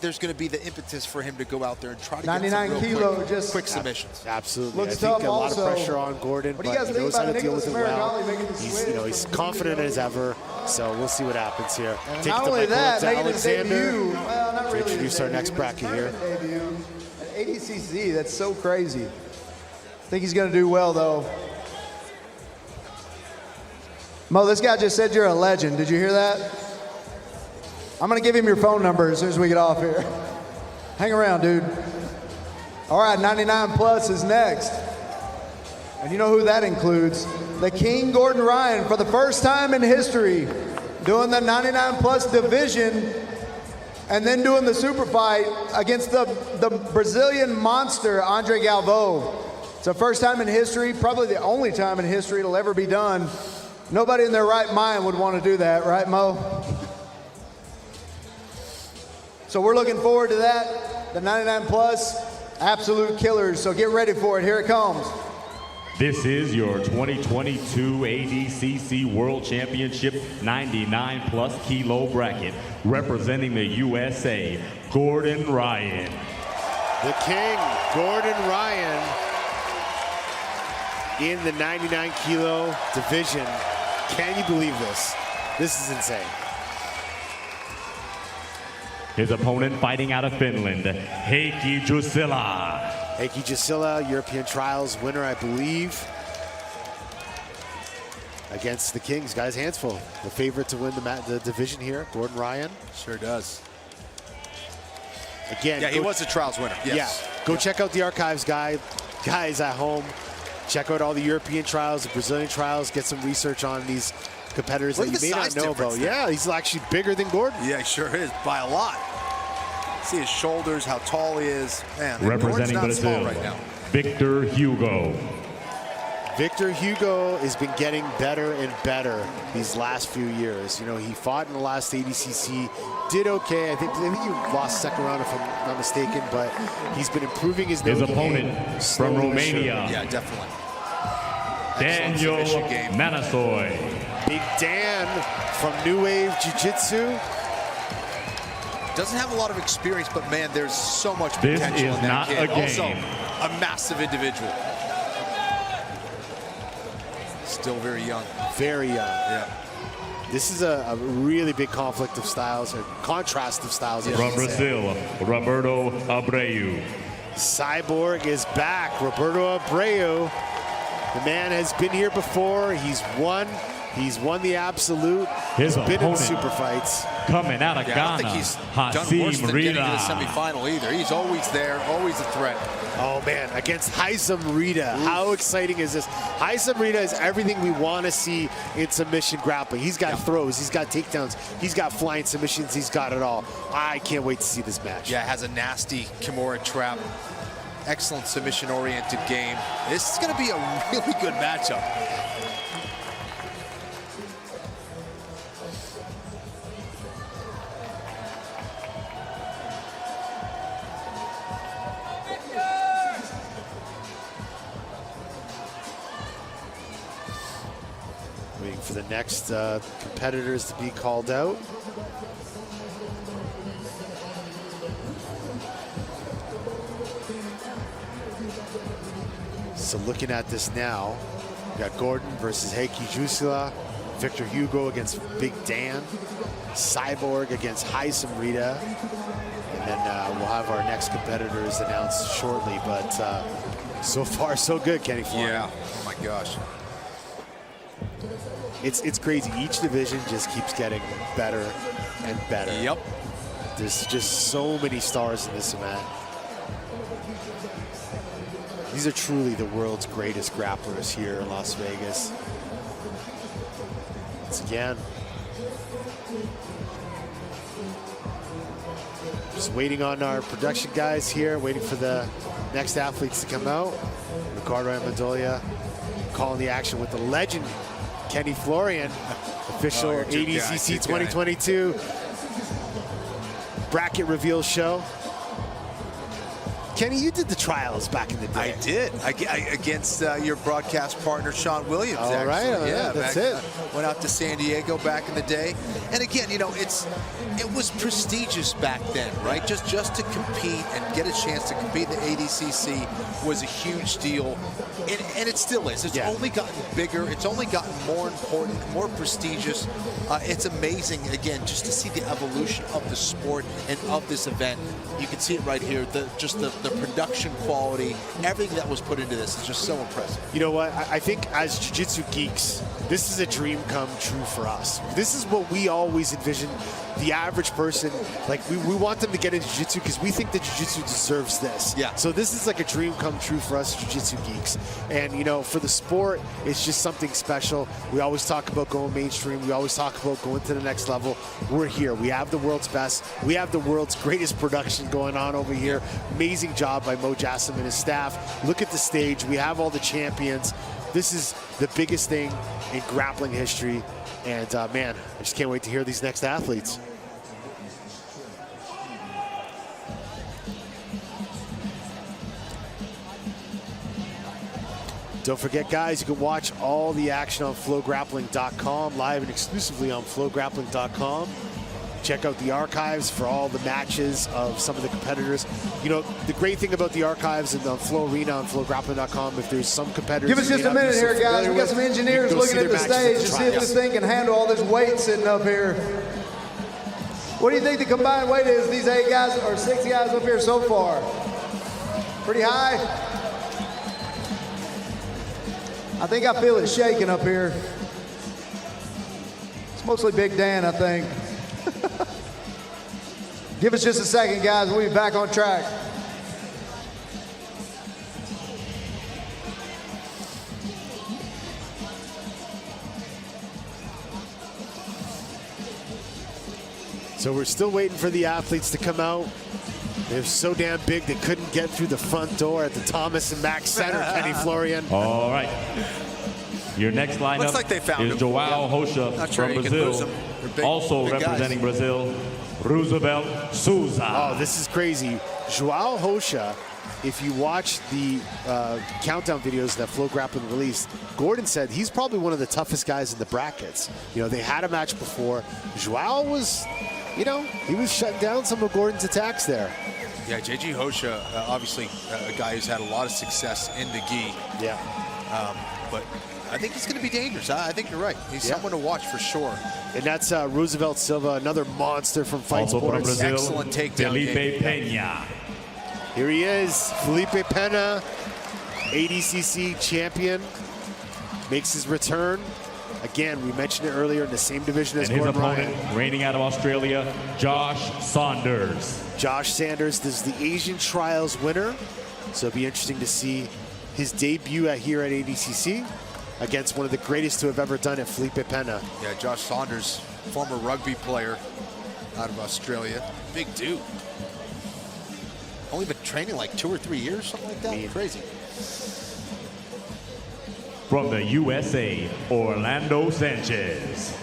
Speaker 1: there's going to be the impetus for him to go out there and try to get some real quick submissions.
Speaker 2: Absolutely.
Speaker 15: Looks
Speaker 2: I think
Speaker 15: tough
Speaker 2: a lot
Speaker 15: also.
Speaker 2: of pressure on Gordon, but he knows how to deal with it well. He's confident as ever, so we'll see what happens here.
Speaker 15: And
Speaker 2: Take
Speaker 15: not
Speaker 2: the
Speaker 15: only
Speaker 2: mic
Speaker 15: that,
Speaker 2: to
Speaker 15: making his
Speaker 2: Alexander
Speaker 15: debut. Well, not
Speaker 2: to
Speaker 15: really
Speaker 2: introduce our next bracket here.
Speaker 15: Debut. At ADCC, that's so crazy. I think he's going to do well, though. Mo, this guy just said you're a legend. Did you hear that? I'm going to give him your phone number as soon as we get off here. Hang around, dude. All right, 99 plus is next. And you know who that includes? The King Gordon Ryan, for the first time in history, doing the 99 plus division and then doing the super fight against the Brazilian monster, Andre Galvao. It's the first time in history, probably the only time in history it'll ever be done. Nobody in their right mind would want to do that, right, Mo? So we're looking forward to that. The 99 plus, absolute killers. So get ready for it. Here it comes.
Speaker 16: This is your 2022 ADCC World Championship 99 plus kilo bracket. Representing the USA, Gordon Ryan.
Speaker 2: The King, Gordon Ryan, in the 99 kilo division. Can you believe this? This is insane.
Speaker 16: His opponent fighting out of Finland, Heikki Jussila.
Speaker 2: Heikki Jussila, European Trials winner, I believe. Against the Kings, got his hands full. The favorite to win the division here, Gordon Ryan.
Speaker 1: Sure does.
Speaker 2: Again,
Speaker 1: yeah, he was a Trials winner. Yes.
Speaker 2: Yeah, go check out the archives, guys at home. Check out all the European trials, the Brazilian trials, get some research on these competitors that you may not know about. Yeah, he's actually bigger than Gordon.
Speaker 1: Yeah, he sure is, by a lot. See his shoulders, how tall he is. Man,
Speaker 16: representing
Speaker 1: Gordon's not
Speaker 16: Brazil,
Speaker 1: small right now.
Speaker 16: Victor Hugo.
Speaker 2: Victor Hugo has been getting better and better these last few years. You know, he fought in the last ADCC, did okay. I think he lost second round if I'm not mistaken, but he's been improving his
Speaker 16: opponent from Romania.
Speaker 1: Yeah, definitely.
Speaker 16: Daniel Manasoy.
Speaker 2: Big Dan from New Wave Jiu-Jitsu.
Speaker 1: Doesn't have a lot of experience, but man, there's so much potential in that kid. Also, a massive individual. Still very young.
Speaker 2: Very young.
Speaker 1: Yeah.
Speaker 2: This is a really big conflict of styles, or contrast of styles.
Speaker 16: From Brazil, Roberto Abreu.
Speaker 2: Cyborg is back. Roberto Abreu. The man has been here before. He's won. He's won the absolute.
Speaker 16: His
Speaker 2: been in
Speaker 16: opponent
Speaker 2: super fights.
Speaker 16: Coming out of Ghana,
Speaker 1: I don't think he's done worse than getting to the semifinal either. He's always there, always a threat.
Speaker 2: Oh man, against Haisam Rita. How exciting is this? Haisam Rita is everything we want to see in submission grappling. He's got throws, he's got takedowns, he's got flying submissions, he's got it all. I can't wait to see this match.
Speaker 1: Yeah, has a nasty Kimura trap. Excellent submission-oriented game. This is going to be a really good matchup.
Speaker 2: Waiting for the next competitors to be called out. So looking at this now, we got Gordon versus Heikki Jussila, Victor Hugo against Big Dan, Cyborg against Haisam Rita, and then we'll have our next competitors announced shortly. But so far, so good, Kenny Flynn.
Speaker 1: Yeah. Oh my gosh.
Speaker 2: It's crazy. Each division just keeps getting better and better.
Speaker 1: Yep.
Speaker 2: There's just so many stars in this event. These are truly the world's greatest grapplers here in Las Vegas. Once again, just waiting on our production guys here, waiting for the next athletes to come out. Ricardo Amendolia calling the action with the legend Kenny Florian, official ADCC 2022 bracket reveal show. Kenny, you did the trials back in the day.
Speaker 1: I did. Against your broadcast partner, Sean Williams.
Speaker 2: All right, yeah, that's it.
Speaker 1: Went out to San Diego back in the day. And again, you know, it was prestigious back then, right? Just to compete and get a chance to compete in the ADCC was a huge deal. And it still is. It's only gotten bigger. It's only gotten more important, more prestigious. It's amazing, again, just to see the evolution of the sport and of this event. You can see it right here. The production quality, everything that was put into this is just so impressive.
Speaker 2: You know what? I think as jiu-jitsu geeks, this is a dream come true for us. This is what we always envision the average person, like we want them to get into jiu-jitsu because we think that jiu-jitsu deserves this.
Speaker 1: Yeah.
Speaker 2: So this is like a dream come true for us jiu-jitsu geeks. And you know, for the sport, it's just something special. We always talk about going mainstream. We always talk about going to the next level. We're here. We have the world's best. We have the world's greatest production going on over here. Amazing job by Mo Jassim and his staff. Look at the stage. We have all the champions. This is the biggest thing in grappling history. And man, I just can't wait to hear these next athletes. Don't forget, guys, you can watch all the action on FloGrappling.com, live and exclusively on FloGrappling.com. Check out the archives for all the matches of some of the competitors. You know, the great thing about the archives and on Flow Arena on FloGrappling.com, if there's some competitors...
Speaker 15: Give us just a minute here, guys. We got some engineers looking at the stage to see if this thing can handle all this weight sitting up here. What do you think the combined weight is, these 8 guys or 6 guys up here so far? Pretty high? I think I feel it shaking up here. It's mostly Big Dan, I think. Give us just a second, guys. We'll be back on track.
Speaker 2: So we're still waiting for the athletes to come out. They're so damn big they couldn't get through the front door at the Thomas and Mack Center, Kenny Florian.
Speaker 16: All right. Your next lineup
Speaker 1: Looks like they found
Speaker 16: is
Speaker 1: him.
Speaker 16: Joao Rocha
Speaker 1: Sure
Speaker 16: from Brazil. Also representing Brazil, Roosevelt Souza.
Speaker 2: Oh, this is crazy. Joao Rocha, if you watch the countdown videos that FloGrappling released, Gordon said he's probably one of the toughest guys in the brackets. You know, they had a match before. Joao was, you know, he was shutting down some of Gordon's attacks there.
Speaker 1: Yeah, JG Rocha, obviously a guy who's had a lot of success in the gi.
Speaker 2: Yeah.
Speaker 1: But I think he's going to be dangerous. I think you're right. He's someone to watch for sure.
Speaker 2: And that's Roosevelt Silva, another monster from Fight
Speaker 16: Also
Speaker 2: Sports.
Speaker 16: from Brazil,
Speaker 1: excellent takedown
Speaker 16: Felipe
Speaker 1: game.
Speaker 16: Peña.
Speaker 2: Here he is, Felipe Peña, ADCC champion, makes his return. Again, we mentioned it earlier, in the same division as
Speaker 16: And his
Speaker 2: Gordon
Speaker 16: opponent,
Speaker 2: Ryan.
Speaker 16: reigning out of Australia, Josh Saunders.
Speaker 2: Josh Sanders is the Asian Trials winner, so it'll be interesting to see his debut here at ADCC against one of the greatest to have ever done it, Felipe Peña.
Speaker 1: Yeah, Josh Saunders, former rugby player out of Australia. Big dude. Only been training like 2 or 3 years, something like that. Crazy.
Speaker 16: From the USA, Orlando Sanchez.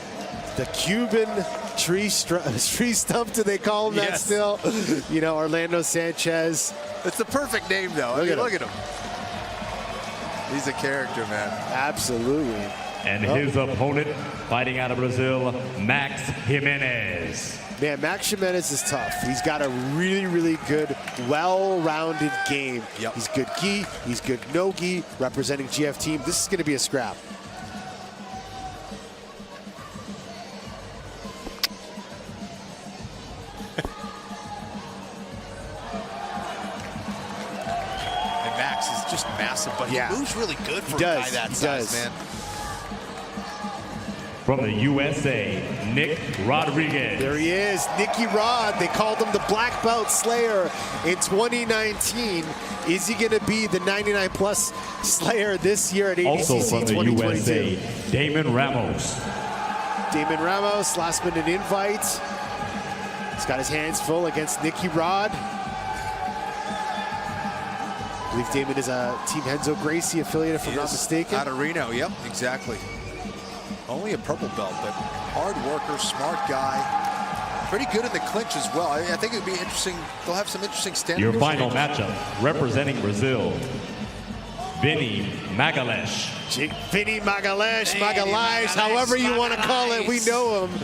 Speaker 2: The Cuban tree stump, do they call him that still? You know, Orlando Sanchez.
Speaker 1: It's the perfect name, though. Look at him. He's a character, man.
Speaker 2: Absolutely.
Speaker 16: And his opponent, fighting out of Brazil, Max Jimenez.
Speaker 2: Man, Max Jimenez is tough. He's got a really, really good, well-rounded game.
Speaker 1: Yep.
Speaker 2: He's good gi, he's good no gi, representing GF team. This is going to be a scrap.
Speaker 1: And Max is just massive, but he moves really good for a guy that size, man.
Speaker 16: From the USA, Nick Rodriguez.
Speaker 2: There he is, Nicky Rod. They called him the Black Belt Slayer in 2019. Is he going to be the 99-plus Slayer this year at ADCC
Speaker 16: Also from the
Speaker 2: 2022?
Speaker 16: USA, Damon Ramos.
Speaker 2: Damon Ramos, last minute invite. He's got his hands full against Nicky Rod. I believe Damon is a Team Renzo Gracie affiliate, if I'm not mistaken.
Speaker 1: Out of Reno, yep, exactly. Only a purple belt, but hard worker, smart guy. Pretty good in the clinch as well. I think it would be interesting. They'll have some interesting standards.
Speaker 16: Your final matchup, representing Brazil, Vinny Magalhães.
Speaker 2: Vinny Magalhães, however you want to call it, we know him.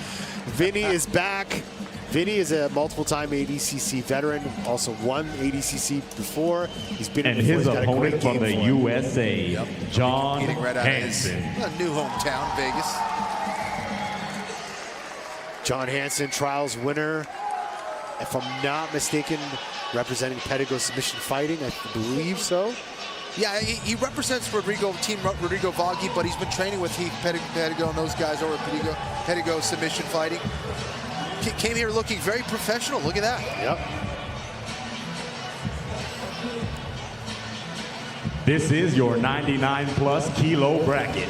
Speaker 2: Vinny is back. Vinny is a multiple-time ADCC veteran, also won ADCC before. He's been
Speaker 16: and
Speaker 2: in
Speaker 16: his
Speaker 2: before.
Speaker 16: opponent from the USA, John
Speaker 1: right
Speaker 16: Hansen.
Speaker 1: New hometown, Vegas.
Speaker 2: John Hansen, trials winner, if I'm not mistaken, representing Pedigo Submission Fighting, I believe so.
Speaker 1: Yeah, he represents Team Rodrigo Vaghi, but he's been training with Heath Pedigo and those guys over at Pedigo Submission Fighting. Came here looking very professional. Look at that.
Speaker 2: Yep.
Speaker 16: This is your 99+ kilo bracket.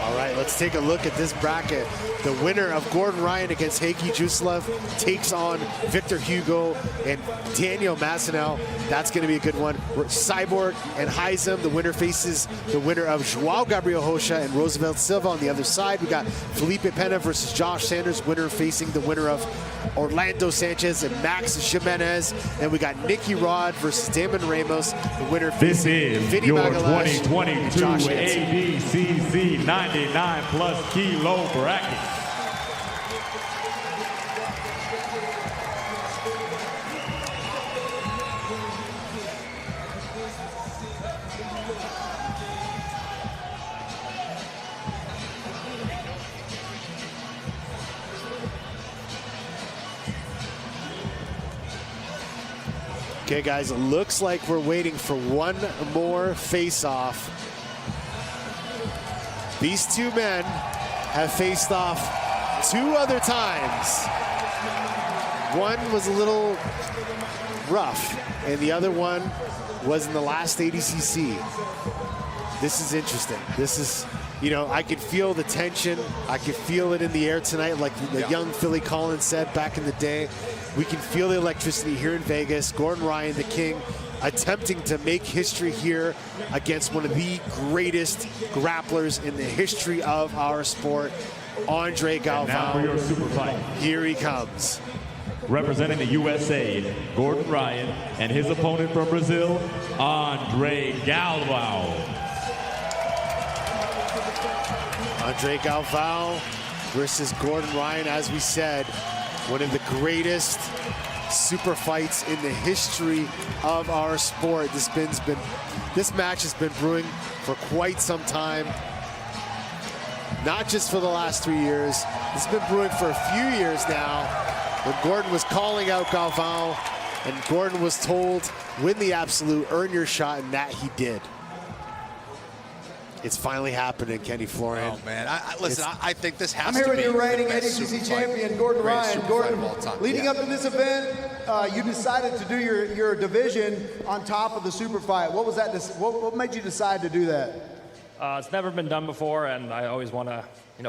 Speaker 2: All right, let's take a look at this bracket. The winner of Gordon Ryan against Heikki Jusilev takes on Victor Hugo and Daniel Massinel. That's going to be a good one. Cyborg and Heisem, the winner faces the winner of Joao Gabriel Rocha and Roosevelt Silva. On the other side, we got Felipe Pena versus Josh Sanders, winner facing the winner of Orlando Sanchez and Max Jimenez. And we got Nicky Rod versus Damon Ramos, the winner facing Vinny
Speaker 16: your
Speaker 2: Magalhães
Speaker 16: 2022
Speaker 2: and Josh Hansen.
Speaker 16: ADCC 99+ kilo bracket.
Speaker 2: Okay, guys, it looks like we're waiting for one more face-off. These two men have faced off 2 other times. One was a little rough, and the other one was in the last ADCC. This is interesting. This is, you know, I could feel the tension. I could feel it in the air tonight, like the young Philly Collins said back in the day. We can feel the electricity here in Vegas. Gordon Ryan, the king, attempting to make history here against one of the greatest grapplers in the history of our sport, Andre Galvao.
Speaker 16: Now for your super fight.
Speaker 2: Here he comes.
Speaker 16: Representing the USA, Gordon Ryan, and his opponent from Brazil, Andre Galvao.
Speaker 2: Andre Galvao versus Gordon Ryan, as we said, one of the greatest super fights in the history of our sport. This match has been brewing for quite some time. Not just for the last 3 years. It's been brewing for a few years now. When Gordon was calling out Galvao, and Gordon was told, win the absolute, earn your shot, and that he did. It's finally happening, Kenny Florian.
Speaker 1: Oh, man. Listen, I think this has
Speaker 15: I'm
Speaker 1: to
Speaker 15: here
Speaker 1: be
Speaker 15: with your reigning
Speaker 1: the best
Speaker 15: ADCC
Speaker 1: super
Speaker 15: champion,
Speaker 1: fight,
Speaker 15: Gordon
Speaker 1: greatest
Speaker 15: Ryan.
Speaker 1: super
Speaker 15: Gordon,
Speaker 1: fight of all time.
Speaker 15: leading up to this event, you decided to do your division on top of the super fight. What was that? What made you decide to do that?
Speaker 17: It's never been done before, and I always want to,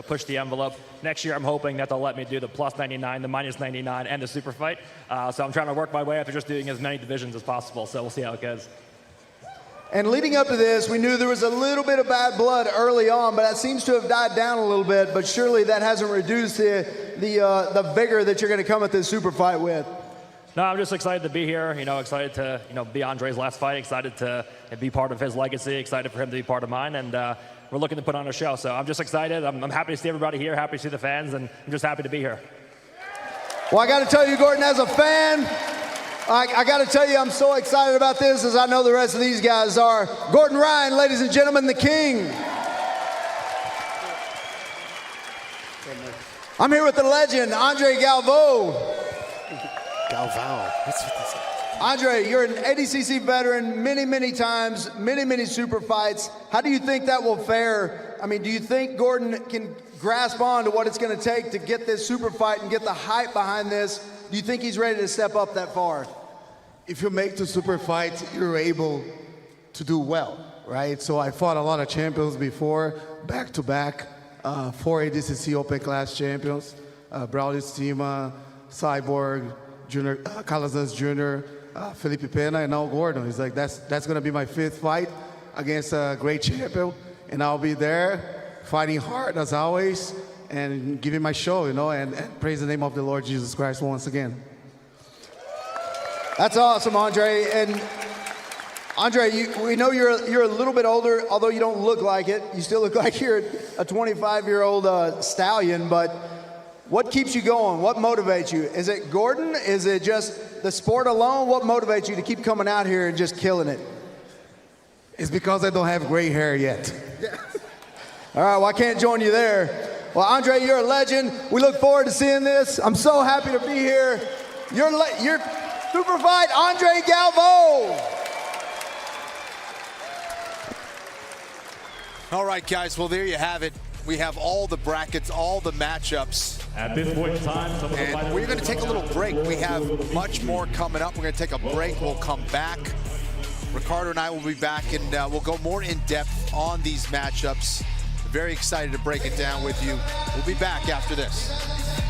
Speaker 17: push the envelope. Next year, I'm hoping that they'll let me do the plus 99, the minus 99, and the super fight. So I'm trying to work my way up to just doing as many divisions as possible. So we'll see how it goes.
Speaker 15: And leading up to this, we knew there was a little bit of bad blood early on, but that seems to have died down a little bit. But surely that hasn't reduced the vigor that you're going to come at this super fight with.
Speaker 17: No, I'm just excited to be here. Excited to be Andre's last fight. Excited to be part of his legacy. Excited for him to be part of mine, and we're looking to put on a show. So I'm just excited. I'm happy to see everybody here. Happy to see the fans, and I'm just happy to be here.
Speaker 15: Well, I got to tell you, Gordon, as a fan, I got to tell you, I'm so excited about this, as I know the rest of these guys are. Gordon Ryan, ladies and gentlemen, the king. I'm here with the legend, Andre Galvao.
Speaker 2: Galvao. What's with this?
Speaker 15: Andre, you're an ADCC veteran, many times, many super fights. How do you think that will fare? I mean, do you think Gordon can grasp on to what it's going to take to get this super fight and get the hype behind this? Do you think he's ready to step up that far?
Speaker 18: If you make the super fight, you're able to do well, right? So I fought a lot of champions before, back-to-back, 4 ADCC open class champions, Braulio Stima, Cyborg, Junior, Calazans Jr., Felipe Pena, and now Gordon. He's like, that's going to be my 5th fight against a great champion, and I'll be there fighting hard as always, and giving my show, you know, and praise the name of the Lord Jesus Christ once again.
Speaker 15: That's awesome, Andre. And Andre, we know you're a little bit older, although you don't look like it. You still look like you're a 25-year-old stallion, but what keeps you going? What motivates you? Is it Gordon? Is it just the sport alone? What motivates you to keep coming out here and just killing it?
Speaker 18: It's because I don't have gray hair yet.
Speaker 15: All right, well, I can't join you there. Well, Andre, you're a legend. We look forward to seeing this. I'm so happy to be here. You're super fight, Andre Galvao.
Speaker 1: All right, guys, well, there you have it. We have all the brackets, all the matchups.
Speaker 16: At this point in time, some of the
Speaker 1: and we're going to take a little break. We have much more coming up. We're going to take a break. We'll come back. Ricardo and I will be back, and we'll go more in depth on these matchups. Very excited to break it down with you. We'll be back after this.